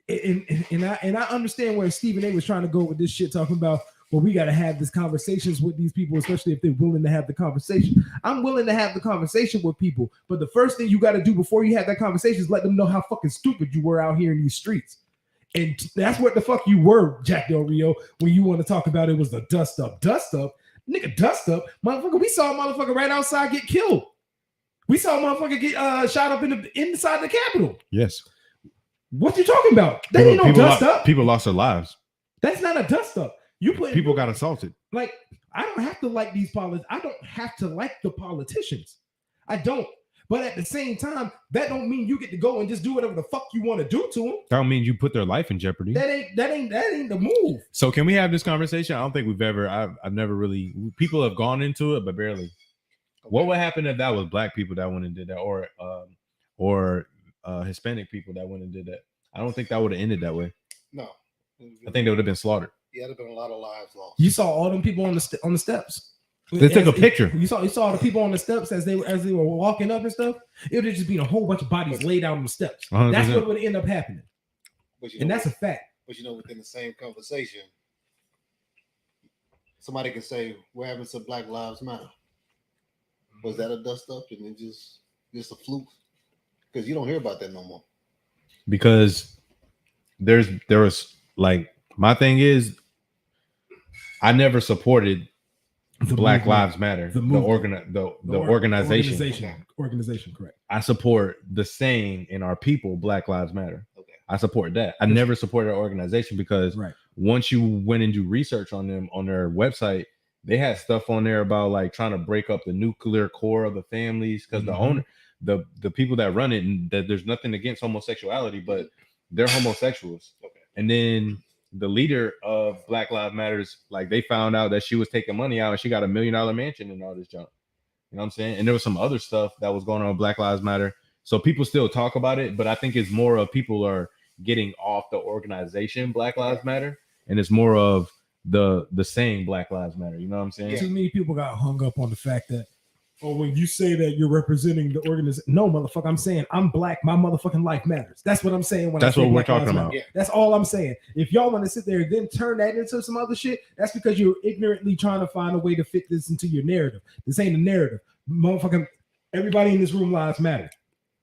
and I understand where Stephen A was trying to go with this shit, talking about, well, we got to have these conversations with these people, especially if they're willing to have the conversation. I'm willing to have the conversation with people, but the first thing you got to do before you have that conversation is let them know how fucking stupid you were out here in these streets. And that's what the fuck you were, Jack Del Rio, when you want to talk about it was the dust up. Dust up? Nigga, dust up? Motherfucker, we saw a motherfucker right outside get killed. We saw a motherfucker get shot up inside the Capitol. Yes. What you talking about? That ain't no dust up. People lost their lives. That's not a dust up. People got assaulted. Like, I don't have to like these politicians. I don't have to like the politicians. I don't. But at the same time, that don't mean you get to go and just do whatever the fuck you want to do to them. That don't mean you put their life in jeopardy. That ain't the move. So can we have this conversation? I don't think I've never really, people have gone into it, but barely. Okay. What would happen if that was black people that went and did that, or Hispanic people that went and did that? I don't think that would have ended that way. No. I think they would have been slaughtered. Yeah, there'd have been a lot of lives lost. You saw all them people on the steps. They took a picture. You saw the people on the steps as they were walking up and stuff. It would have just been a whole bunch of bodies laid out on the steps. 100%. That's what would end up happening. And that's a fact. But within the same conversation, somebody can say, "What happened to Black Lives Matter? Was that a dust up and then just a fluke?" Because you don't hear about that no more. Because there was like, my thing is, I never supported the Black Lives Matter, the organization. Organization, correct. I support the saying in our people, Black Lives Matter. Okay. I support that. I never supported an organization because once you went and do research on them on their website, they had stuff on there about like trying to break up the nuclear core of the families because the owner, the people that run it, and that there's nothing against homosexuality, but they're homosexuals. Okay. And then the leader of Black Lives Matters, like they found out that she was taking money out and she got $1 million mansion and all this junk. You know what I'm saying? And there was some other stuff that was going on with Black Lives Matter. So people still talk about it, but I think it's more of people are getting off the organization Black Lives Matter, and it's more of the saying Black Lives Matter. You know what I'm saying? Too many people got hung up on the fact that, oh, when you say that you're representing the organization, no, motherfucker, I'm saying I'm black. My motherfucking life matters. That's what I'm saying. That's what we're talking about. Yeah. That's all I'm saying. If y'all want to sit there and then turn that into some other shit, that's because you're ignorantly trying to find a way to fit this into your narrative. This ain't a narrative. Motherfucking everybody in this room lives matter.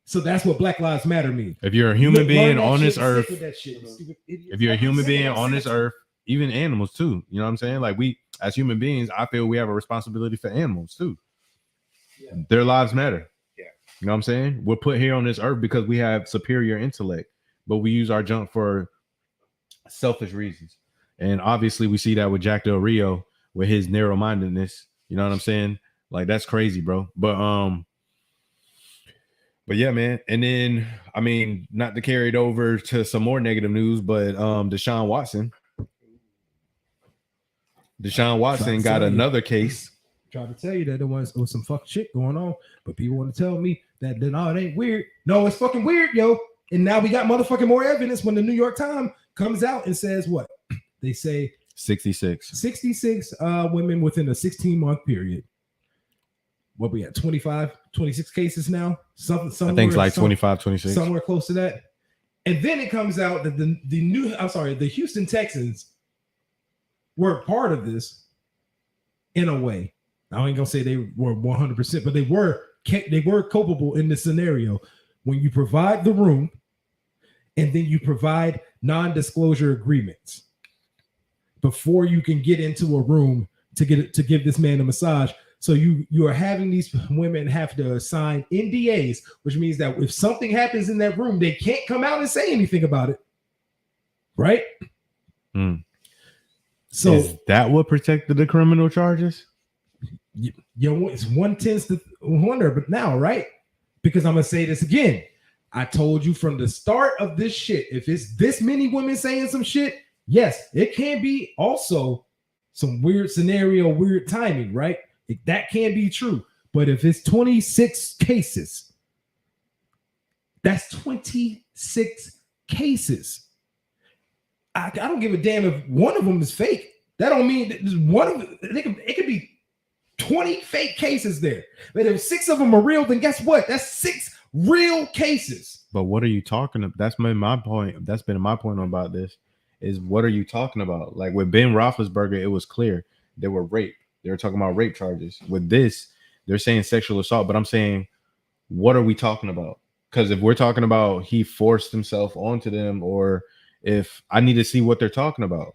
So that's what Black Lives Matter means. If you're a human being on this earth, if you're a human being on this earth, even animals too. You know what I'm saying? Like we, as human beings, I feel we have a responsibility for animals too. Yeah. Their lives matter. Yeah. You know what I'm saying? We're put here on this earth because we have superior intellect, but we use our junk for selfish reasons. And obviously we see that with Jack Del Rio with his narrow-mindedness. You know what I'm saying? Like that's crazy, bro. But yeah, man. And then, I mean, not to carry it over to some more negative news, but Deshaun Watson got another case. Tried to tell you that there was some fuck shit going on, but people want to tell me that no, it ain't weird. No, it's fucking weird, yo. And now we got motherfucking more evidence when the New York Times comes out and says what? They say 66 women within a 16-month period. What we at 26 cases now? Something I think it's like 25, 26. Somewhere close to that. And then it comes out that the Houston Texans were part of this in a way. I ain't gonna say they were 100%, but they were culpable in this scenario when you provide the room and then you provide non-disclosure agreements before you can get into a room to give this man a massage. So you are having these women have to sign NDAs, which means that if something happens in that room, they can't come out and say anything about it, right? So is that what protected the criminal charges? It's one tends to wonder, but now, right? Because I'm gonna say this again. I told you from the start of this shit, if it's this many women saying some shit, yes, it can be also some weird scenario, weird timing, right? That can be true. But if it's 26 cases, that's 26 cases. I don't give a damn if one of them is fake. That don't mean that one of them, it could be 20 fake cases there. But if 6 of them are real, then guess what? That's 6 real cases. But what are you talking about? That's been my point. That's been my point about this is what are you talking about? Like with Ben Roethlisberger, it was clear they were rape. They were talking about rape charges. With this, they're saying sexual assault, but I'm saying, what are we talking about? Because if we're talking about he forced himself onto them, or if I need to see what they're talking about.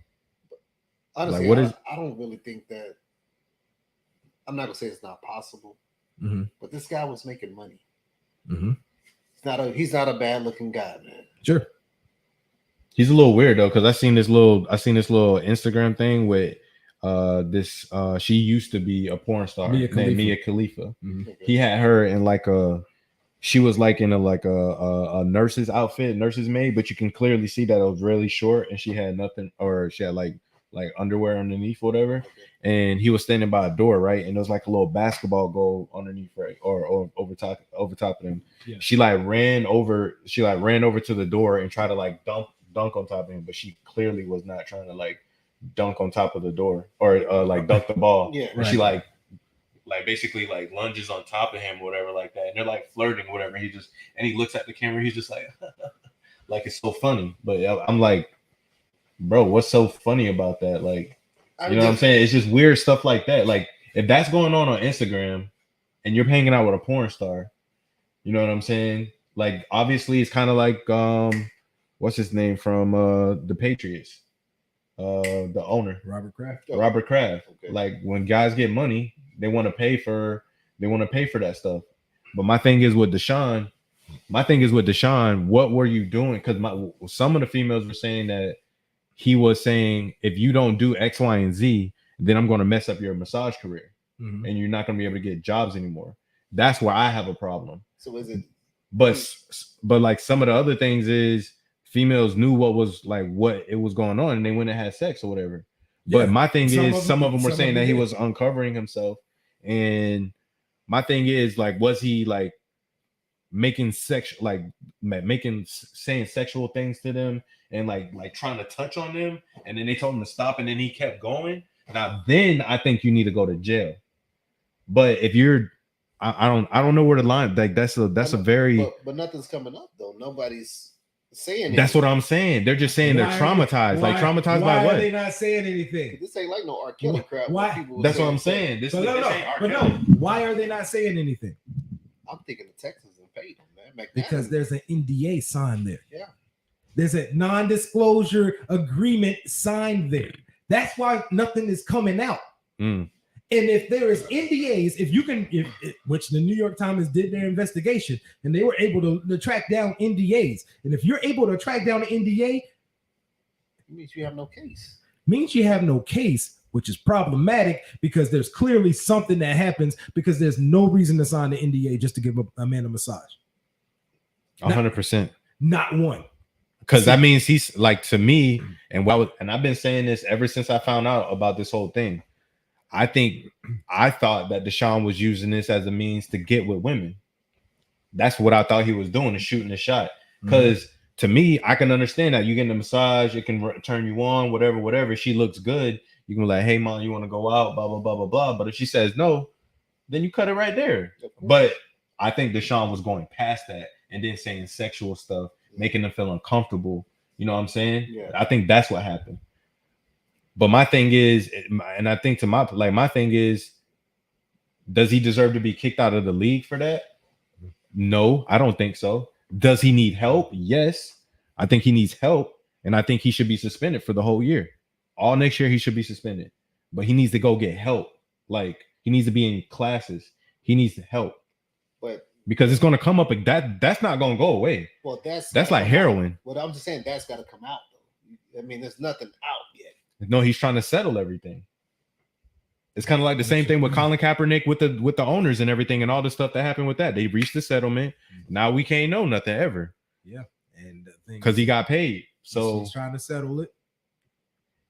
Honestly, like I don't really think that. I'm not gonna say it's not possible, but this guy was making money. He's not a bad looking guy, man. Sure. He's a little weird though, because I seen this little Instagram thing with she used to be a porn star named Mia Khalifa. He had her in she was like in a nurse's outfit, nurse's maid, but you can clearly see that it was really short and she had nothing, or she had like underwear underneath, whatever. And he was standing by a door, right? And there was like a little basketball goal underneath, right, or over top of him. Yeah. She ran over to the door and tried to like dunk on top of him, but she clearly was not trying to like dunk on top of the door or like dunk the ball. Yeah, right. She like basically like lunges on top of him, or whatever, like that. And they're like flirting, whatever. He looks at the camera. He's just like, like it's so funny. But I'm like, bro, what's so funny about that? Like, you know what I'm saying? It's just weird stuff like that. Like if that's going on Instagram and you're hanging out with a porn star, you know what I'm saying? Like obviously it's kind of like what's his name from the Patriots, the owner, Robert Kraft. Okay. Like when guys get money, they want to pay for that stuff. But my thing is with Deshaun, what were you doing? Because some of the females were saying that he was saying, if you don't do X, Y, and Z, then I'm going to mess up your massage career, and you're not going to be able to get jobs anymore. That's where I have a problem. So is it? But like some of the other things is females knew what it was going on, and they went and had sex or whatever. Yeah. But my thing is, some of them were some saying of that them he did. was uncovering himself, and my thing is, like, was he like making saying sexual things to them and like trying to touch on them, and then they told him to stop, and then he kept going? Now then I think you need to go to jail. But if you're I don't know where the line, like that's a very but nothing's coming up though. Nobody's saying that's anything. what I'm saying. They're just saying they're traumatized. Like traumatized by Why what? are they not saying anything? This ain't like no R. Kelly crap. Why? That's what I'm saying. This ain't R. Kelly. Why are they not saying anything? I'm thinking the Texans and paid them, man. Because there's an NDA signed there. Yeah. There's a non-disclosure agreement signed there. That's why nothing is coming out. And if there is NDAs, which the New York Times did their investigation, and they were able to track down NDAs, and if you're able to track down an NDA, it means you have no case. Means you have no case, which is problematic because there's clearly something that happens because there's no reason to sign the NDA just to give a man a massage. 100%. Not one. Because that means he's like, to me, and I've been saying this ever since I found out about this whole thing. I thought that Deshaun was using this as a means to get with women. That's what I thought he was doing, is shooting a shot. Because to me, I can understand that you getting a massage, it can turn you on, whatever. She looks good. You can be like, hey, mom, you want to go out, blah, blah, blah, blah, blah. But if she says no, then you cut it right there. But I think Deshaun was going past that and then saying sexual stuff, making them feel uncomfortable. You know what I'm saying? Yeah. I think that's what happened. But my thing is, and I think my thing is, does he deserve to be kicked out of the league for that? No, I don't think so. Does he need help? Yes, I think he needs help, and I think he should be suspended for the whole year. All next year he should be suspended, but he needs to go get help. Like, he needs to be in classes. He needs help, but because it's going to come up. That's not going to go away. Well, that's like heroin. Well, I'm just saying that's got to come out though. I mean, there's nothing out yet. No, he's trying to settle everything. It's kind of like the same thing with Colin Kaepernick with the owners and everything and all the stuff that happened with that. They reached the settlement. Now we can't know nothing ever. Yeah, and because he got paid. So he's trying to settle it,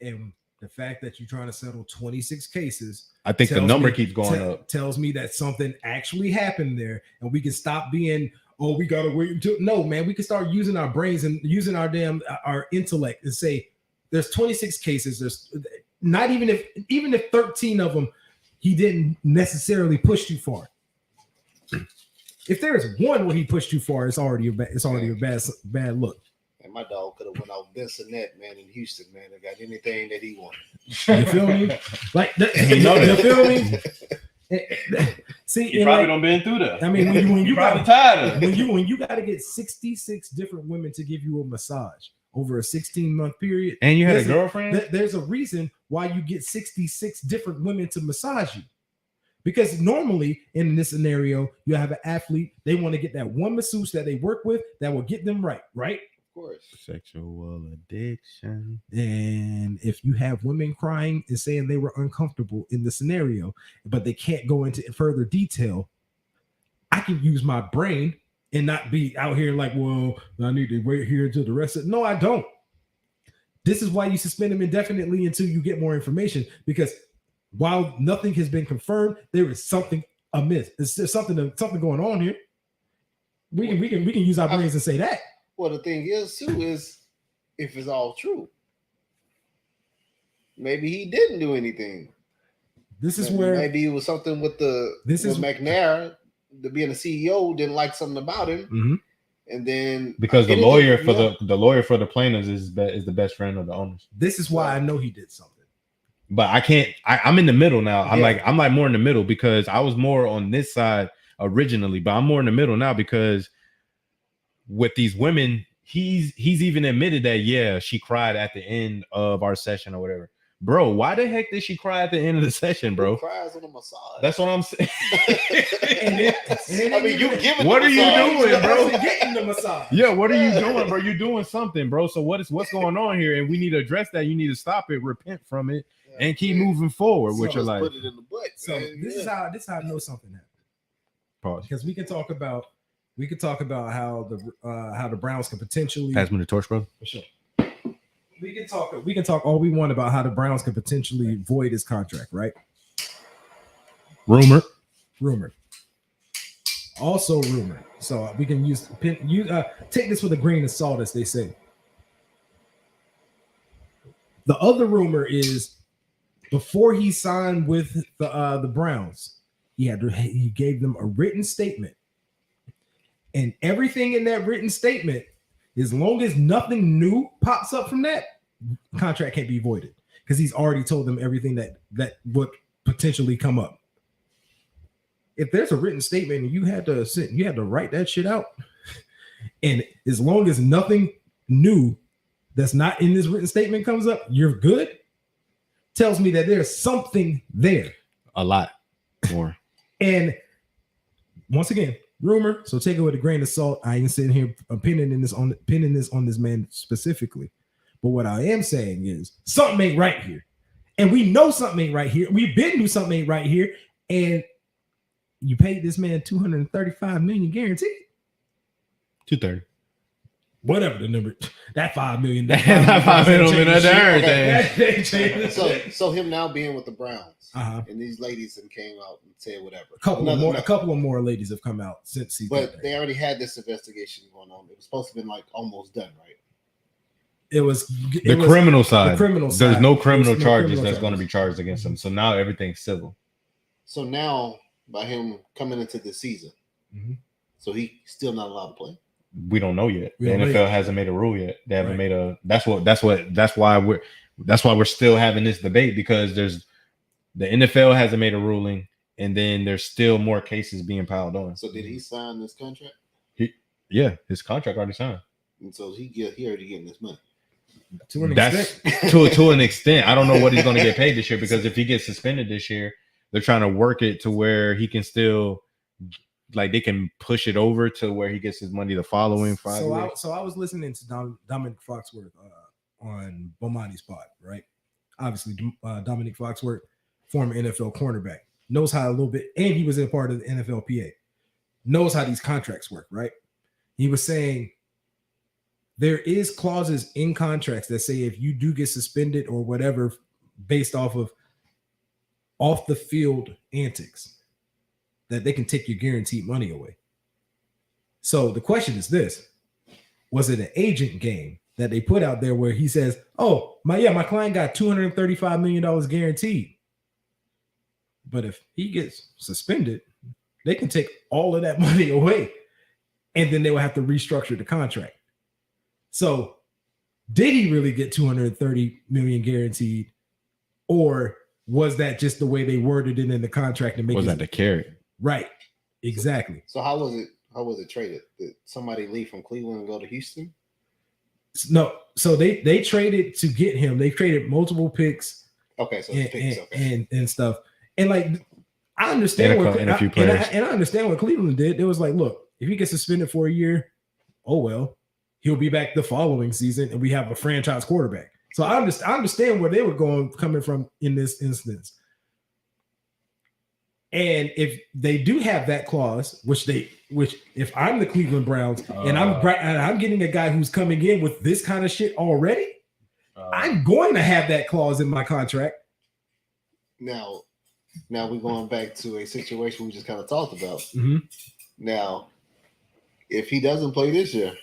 and the fact that you're trying to settle 26 cases, I think the number keeps going up. Tells me that something actually happened there, and we can stop being, oh, we gotta wait until. No, man, we can start using our brains and using our intellect and say, there's 26 cases. There's not even if 13 of them he didn't necessarily push too far. If there's one where he pushed too far, it's already a bad look. And my dog could have went out Bensonet, man, in Houston, man. I got anything that he wanted. You feel me? Like you feel me? See, you probably don't been through that. I mean, when you probably tired of it. When you got to get 66 different women to give you a massage over a 16-month period, and you had a girlfriend, there's a reason why you get 66 different women to massage you. Because normally in this scenario, you have an athlete, they want to get that one masseuse that they work with that will get them right? Of course. Sexual addiction. And if you have women crying and saying they were uncomfortable in the scenario, but they can't go into further detail, I can use my brain and not be out here like, well, I need to wait here until the rest of it. No, I don't. This is why you suspend them indefinitely until you get more information, because while nothing has been confirmed, there is something amiss. There's something going on here. We can use our brains and say that. Well, the thing is too is if it's all true, maybe he didn't do anything. This is where maybe it was something with McNair, the being a CEO, didn't like something about him, and then because the lawyer for the plaintiffs is the best friend of the owners. This is why I know he did something. But I can't. I'm in the middle now. I'm like more in the middle because I was more on this side originally, but I'm more in the middle now because with these women, he's even admitted that she cried at the end of our session or whatever. Bro, why the heck did she cry at the end of the session, bro? Who cries on a massage? That's what I'm saying. I mean, you giving. What are you doing, bro? Getting the massage. Yeah, what are you doing, bro? You're doing something, bro. So what's going on here? And we need to address that. You need to stop it, repent from it, and keep moving forward with your life. Put it in the butt. So this is how I know something happened. Pause. Because we can talk about how the Browns can potentially Pass me the torch, bro. for sure. We can talk all we want about how the Browns can potentially void his contract, right? Rumor. Also rumor. So we can take this with a grain of salt, as they say. The other rumor is before he signed with the Browns, he gave them a written statement, and everything in that written statement, as long as nothing new pops up from that, contract can't be voided because he's already told them everything that would potentially come up. If there's a written statement and you had to write that shit out, and as long as nothing new that's not in this written statement comes up, you're good. Tells me that there's something there. A lot more. And once again, rumor. So take it with a grain of salt. I ain't sitting here pinning this on this man specifically. But what I am saying is something ain't right here. And we know something ain't right here. We've been through something ain't right here. And you paid this man $235 million guaranteed. 230. Whatever the number, that $5 million. That $5 million. So him now being with the Browns, and these ladies and came out and said whatever. A couple of more ladies have come out since he. But they already had this investigation going on. It was supposed to have been like almost done, right? It was criminal side. The criminal side. There's no criminal charges that's going to be charged against him. So now everything's civil. So now by him coming into the season, so he's still not allowed to play. We don't know yet. The NFL hasn't made a rule yet. They haven't made a. That's why we're still having this debate, because the NFL hasn't made a ruling, and then there's still more cases being piled on. So did he sign this contract? His contract already signed. And so he already getting this money. To an extent. to an extent. I don't know what he's going to get paid this year, because if he gets suspended this year, they're trying to work it to where he can still, like, they can push it over to where he gets his money the following 5 years. So I was listening to Dominic Foxworth on Bomani's pod, right? Obviously, Dominic Foxworth, former NFL cornerback, knows how a little bit, and he was in part of the NFLPA, knows how these contracts work, right? He was saying there is clauses in contracts that say if you do get suspended or whatever based off the field antics, that they can take your guaranteed money away. So the question is this: was it an agent game that they put out there where he says, "Oh, my client got $235 million guaranteed," but if he gets suspended, they can take all of that money away, and then they will have to restructure the contract. So, did he really get $230 million guaranteed, or was that just the way they worded it in the contract and make was that the carry? Right, exactly. So how was it traded? Did somebody leave from Cleveland and go to Houston? No, so they traded to get him. They traded multiple picks. Okay, so and stuff. And like, I understand I understand what Cleveland did. It was like, look, if he gets suspended for a year, oh well. He'll be back the following season, and we have a franchise quarterback. So I understand where they were coming from in this instance. And if they do have that clause, which if I'm the Cleveland Browns and I'm getting a guy who's coming in with this kind of shit already, I'm going to have that clause in my contract. Now we're going back to a situation we just kind of talked about. Mm-hmm. Now, if he doesn't play this year,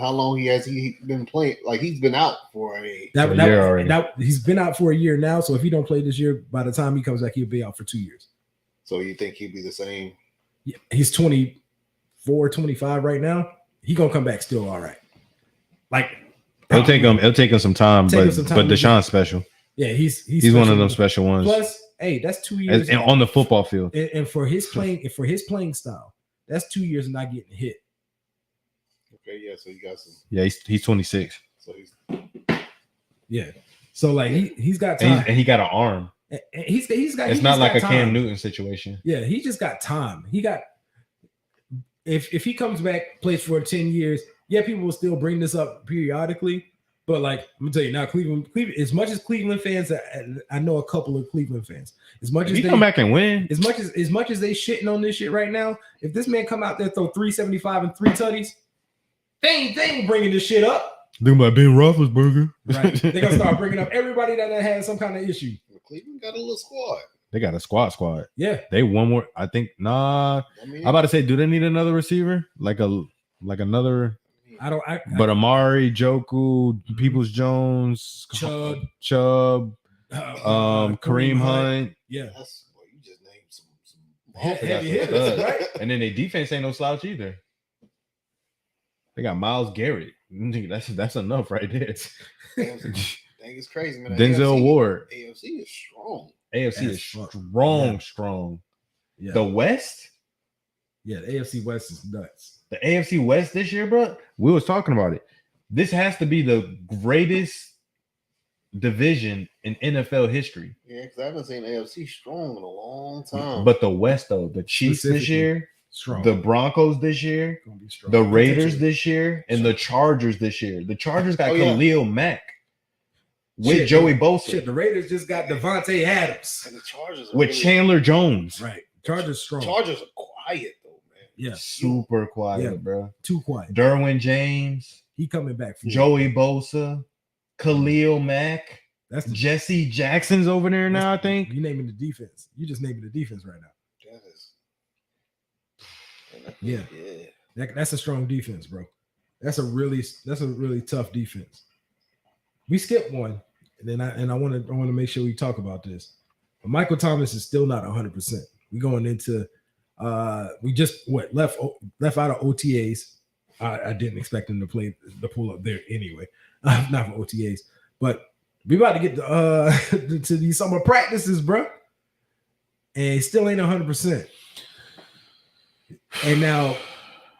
how long has he been playing? Like, he's been out for a year already. He's been out for a year now. So if he don't play this year, by the time he comes back, he'll be out for 2 years. So you think he'll be the same? Yeah, he's 24, 25 right now. He gonna come back still all right. Like, it'll take him some time, but Deshaun's special. Yeah, he's one of them special ones. Plus, hey, that's 2 years and on the football field. And for his playing style, that's 2 years of not getting hit. Okay, yeah, so you got some. Yeah, he's 26. So he's So like he's got and, time. and he got an arm. And he's got. It's he not just like got a Cam time. Newton situation. Yeah, he just got time. He got. If he comes back, plays for 10 years, yeah, people will still bring this up periodically. But like I'm gonna tell you now, Cleveland. As much as Cleveland fans, I know a couple of Cleveland fans. As much If as he they come back and win, as much as they shitting on this shit right now, if this man come out there throw 375 and 3 tutties, they ain't bringing this shit up. they're like Ben Roethlisberger. Right? They're gonna start bringing up everybody that had some kind of issue. Cleveland got a little squad. They got a squad. Yeah, They one more. I think. Nah, I'm about to say, do they need another receiver? Like another. But Amari, Joku, Peoples Jones, Chubb, Kareem Hunt. Yeah, You just named some heavy hitters, right? And then their defense ain't no slouch either. They got Myles Garrett. That's enough right there. Dang, it's crazy, man. Denzel Ward. AFC is strong. AFC is strong. Yeah. The West. Yeah, the AFC West is nuts. The AFC West this year, bro. We was talking about it. This has to be the greatest division in NFL history. Yeah, because I haven't seen AFC strong in a long time. But the West, though, the Chiefs this year, strong. The Broncos this year, the Raiders this year, and the Chargers this year. The Chargers got Khalil Mack with Joey Bosa. Shit, the Raiders just got Devontae Adams. And the Chargers with Chandler Jones. Right. Chargers strong. Chargers are quiet, though, man. Yeah. Super quiet, bro. Too quiet. Derwin James. He coming back. Joey Bosa. Khalil Mack. That's Jesse Jackson's over there now, I think. You naming the defense. You just naming the defense right now. That's a strong defense, bro. That's a really tough defense. We skipped one, and I want to make sure we talk about this. But Michael Thomas is still not 100%. We going into we just left out of OTAs. I didn't expect him to pull up there anyway, not for OTAs, but we about to get to these summer practices, bro, and he still ain't 100%. And now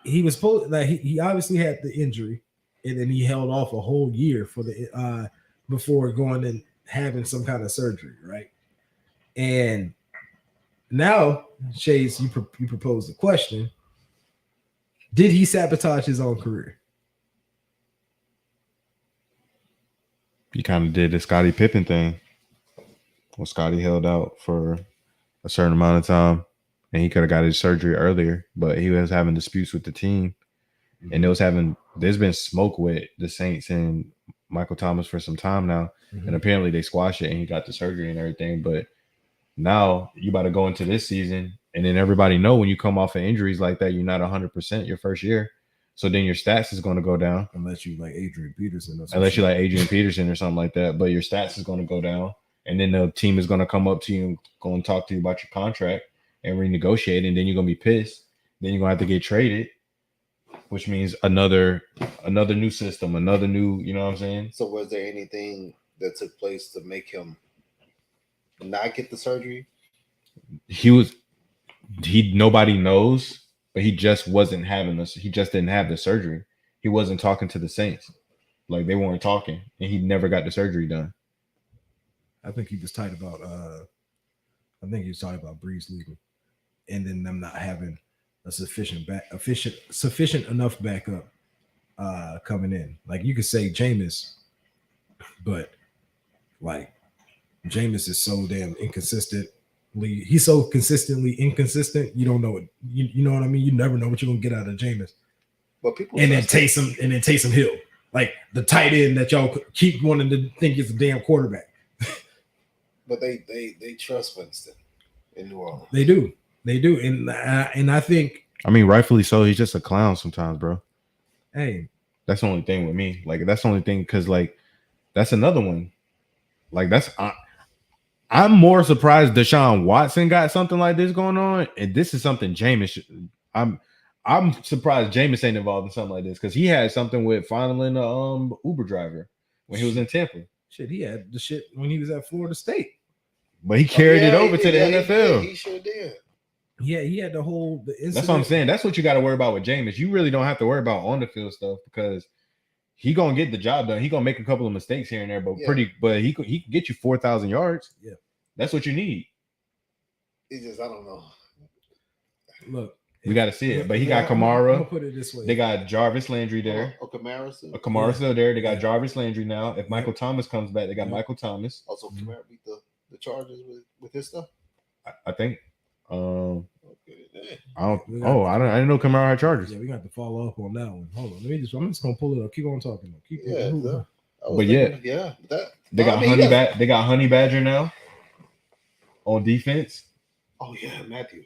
he was supposed like he obviously had the injury, and then he held off a whole year for the before going and having some kind of surgery, right? And now, Chase, you propose the question: did he sabotage his own career? He kind of did the Scottie Pippen thing. When Scottie held out for a certain amount of time, and he could have got his surgery earlier, but he was having disputes with the team, and there's been smoke with the Saints and Michael Thomas for some time now, and apparently they squashed it, and he got the surgery and everything. But now you about to go into this season, and then everybody know when you come off of injuries like that, you're not 100% your first year. So then your stats is going to go down. Unless you like Adrian Peterson or something like that. But your stats is going to go down. And then the team is going to come up to you and go and talk to you about your contract and renegotiate. And then you're going to be pissed. Then you're going to have to get traded, which means another new system, another new, you know what I'm saying? So was there anything that took place to make him not get the surgery? Nobody knows. But he just wasn't having this. He just didn't have the surgery. He wasn't talking to the Saints. Like they weren't talking, and he never got the surgery done. I think he was tight about. Breeze leaving, and then them not having a sufficient enough backup coming in. Like you could say Jameis, but like Jameis is so damn inconsistent. He's so consistently inconsistent. You don't know it. You know what I mean. You never know what you're gonna get out of Jameis. But people and then Taysom Hill, like the tight end that y'all keep wanting to think is a damn quarterback. But they trust Winston in New Orleans. They do, and I think. I mean, rightfully so. He's just a clown sometimes, bro. Hey, that's the only thing with me. Like that's the only thing because like that's another one. Like I'm more surprised Deshaun Watson got something like this going on, and this is something Jameis. I'm surprised Jameis ain't involved in something like this because he had something with fondling a Uber driver when he was in Tampa. Shit, he had the shit when he was at Florida State, but he carried it over to the NFL. He sure did. Yeah, he had the incident. That's what I'm saying. That's what you got to worry about with Jameis. You really don't have to worry about on the field stuff because he gonna get the job done. He gonna make a couple of mistakes here and there, but he can get you 4,000 yards. Yeah, that's what you need. It's just I don't know. Look, we got to see it, but he got Kamara. I'm gonna put it this way: they got Jarvis Landry there. Kamara still there. They got Jarvis Landry now. If Michael Thomas comes back, they got Michael Thomas. Also, Kamara beat the Chargers with his stuff. I think. I didn't know Kamara had Chargers. Yeah, we got to follow up on that one. Hold on, I'm just gonna pull it up. Keep on talking. They got Honey Badger now on defense. Oh yeah, Matthew.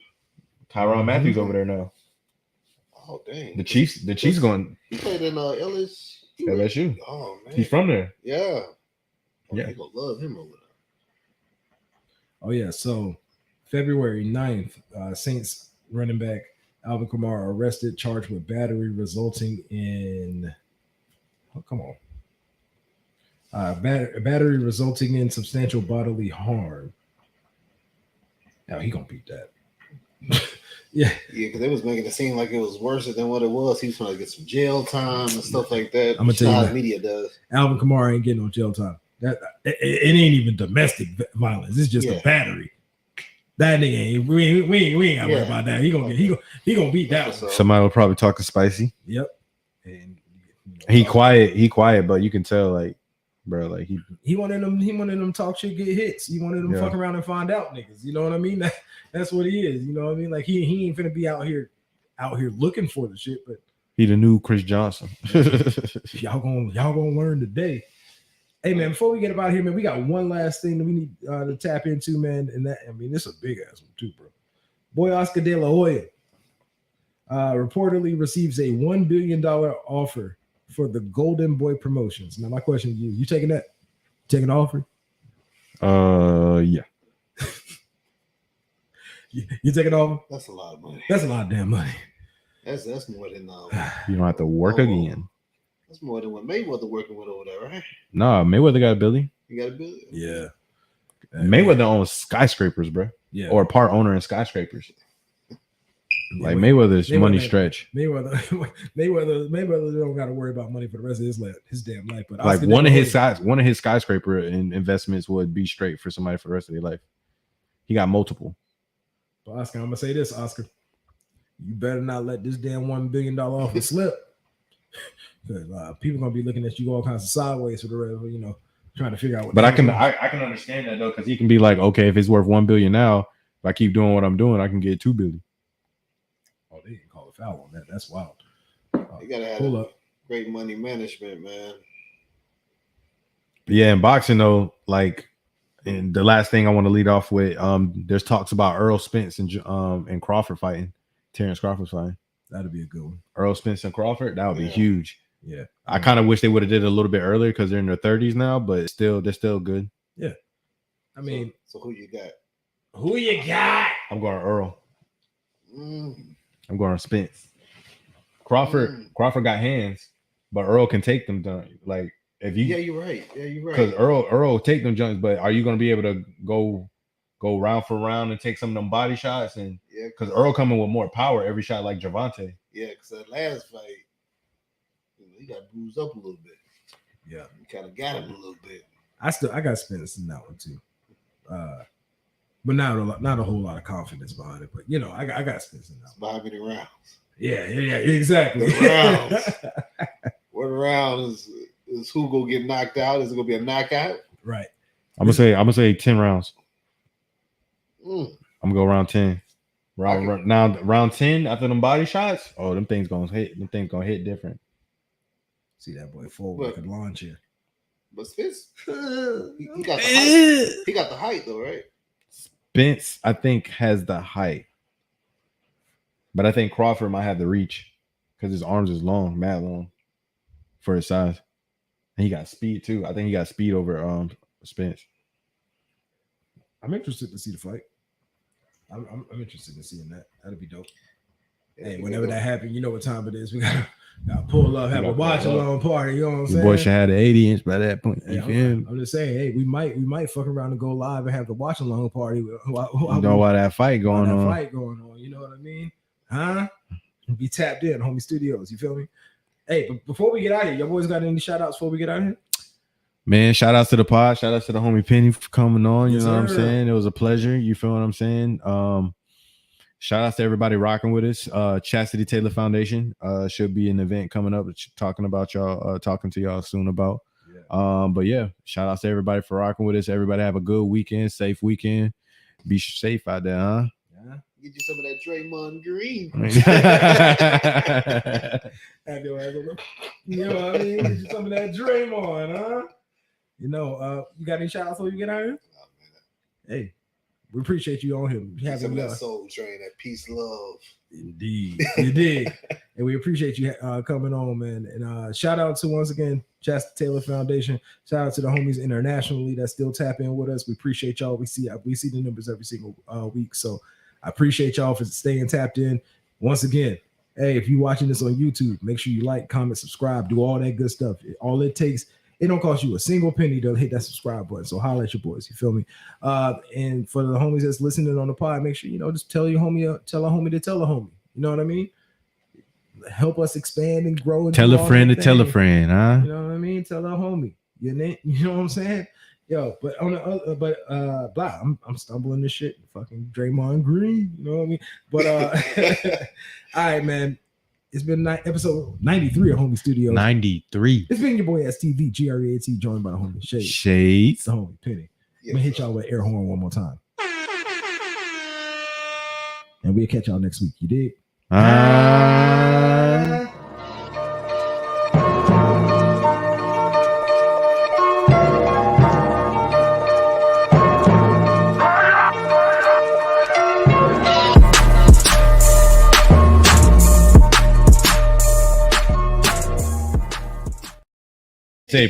Tyrann Matthews over there now. Oh dang. The Chiefs going. He played in LSU. Oh man. He's from there. Yeah. Yeah. They gonna love him over there. Oh yeah. So February 9th, Saints running back Alvin Kamara arrested, charged with battery resulting in battery resulting in substantial bodily harm. Now he gonna beat that. Yeah, because they was making it seem like it was worse than what it was. He was trying to get some jail time and stuff like that. I'm gonna tell you how that media does. Alvin Kamara ain't getting no jail time. It ain't even domestic violence. It's just a battery. That nigga ain't. We ain't gotta worry about that. He gonna beat that one. Somebody will probably talking spicy. Yep. And he quiet, but you can tell like, bro, like he wanted them talk shit, get hits. He wanted them fuck around and find out niggas. You know what I mean? That's what he is. You know what I mean? Like he ain't finna be out here looking for the shit. But he the new Chris Johnson. y'all gonna learn today. Hey man, before we get about here, man, we got one last thing that we need to tap into, man. And this is a big ass one too, bro. Boy Oscar De La Hoya reportedly receives a $1 billion offer for the Golden Boy Promotions. Now, my question to you: you taking that? Taking the offer? Yeah. You taking the offer? That's a lot of money. That's a lot of damn money. That's more than you don't have to work again. That's more than what Mayweather working with over there, right? Nah, Mayweather got $1 billion. You got $1 billion? Yeah. Mayweather owns skyscrapers, bro. Yeah. Or part owner in skyscrapers. Like Mayweather's money stretch. Mayweather don't got to worry about money for the rest of his damn life. But like one of his skyscraper investments would be straight for somebody for the rest of their life. He got multiple. But Oscar, I'm gonna say this, Oscar. You better not let this damn $1 billion offer slip. Because people gonna be looking at you all kinds of sideways for the rest of, trying to figure out what. But I can understand that though, because he can be like, okay, if it's worth $1 billion now, if I keep doing what I'm doing, I can get $2 billion. Oh, they didn't call a foul on that. That's wild. You gotta have great money management, man. Yeah, in boxing though, like, and the last thing I want to lead off with, there's talks about Errol Spence and Crawford fighting. Terrence Crawford's fighting. That'd be a good one. Errol Spence and Crawford, that would be huge. Yeah, I kind of wish they would have did it a little bit earlier because they're in their 30s now, but they're still good. Yeah, I mean, so who you got? Who you got? I'm going Earl. I'm going Spence. Crawford got hands, but Earl can take them down. Like if you, you're right. Because Earl take them junks, but are you going to be able to go round for round and take some of them body shots? And because Earl coming with more power every shot, like Javante. Yeah, because that last fight, he got bruised up a little bit. Yeah, you kind of got him a little bit. I got Spence in that one too, but not a whole lot of confidence behind it. But I got Spence in that one. By how many rounds? Yeah, exactly. What round is who gonna get knocked out? Is it gonna be a knockout? Right. I'm gonna say 10 rounds. I'm gonna go round 10. Round 10 after them body shots. Oh, them things gonna hit. Them things gonna hit different. See that boy forward could launch here. But Spence, he got the height. He got the height though, right? Spence, I think, has the height, but I think Crawford might have the reach because his arms is long, mad long for his size, and he got speed too. I think he got speed over Spence. I'm interested to see the fight. I'm interested in seeing that. That'd be dope. Hey, whenever that happens, you know what time it is. We gotta pull up, have a watch along party. You know what I'm saying? Boy should have the 80-inch by that point. I'm just saying, hey, we might fuck around and go live and have the watch along party. Why that fight going on? You know what I mean? Huh? Be tapped in, homie studios. You feel me? Hey, but before we get out of here, your boys got any shout outs before we get out of here? Man, shout outs to the pod. Shout outs to the homie Penny for coming on. Yes, You know what I'm sir. saying? It was a pleasure. You feel what I'm saying? Shout outs to everybody rocking with us. Chastity Taylor Foundation should be an event coming up talking about y'all, talking to y'all soon about. Yeah. But yeah, shout outs to everybody for rocking with us. Everybody have a good weekend, safe weekend. Be safe out there, huh? Yeah. Get you some of that Draymond Green. Have your ass on you know what I mean? Get you some of that Draymond, huh? You know, you got any shout outs before you get out here? Oh, hey, we appreciate you on here. Some of that Soul Train, that peace, love. Indeed, you did. And we appreciate you coming on, man. And shout out to, once again, Chastity Taylor Foundation. Shout out to the homies internationally that still tap in with us. We appreciate y'all. We see the numbers every single week. So I appreciate y'all for staying tapped in. Once again, hey, if you're watching this on YouTube, make sure you like, comment, subscribe, do all that good stuff. All it takes, it don't cost you a single penny to hit that subscribe button. So holla at your boys. You feel me? And for the homies that's listening on the pod, make sure, just tell your homie, tell a homie to tell a homie. You know what I mean? Help us expand and grow. And tell a friend to tell a friend, huh? You know what I mean? Tell a homie. You know what I'm saying? Yo, but on the other, blah, I'm stumbling this shit. Fucking Draymond Green. You know what I mean? But all right, man. It's been episode 93 of Homie Studios. 93. It's been your boy STV, GREAT, joined by the homie Shade. It's the homie Penny. Let me hit y'all with air horn one more time. And we'll catch y'all next week. You dig? Say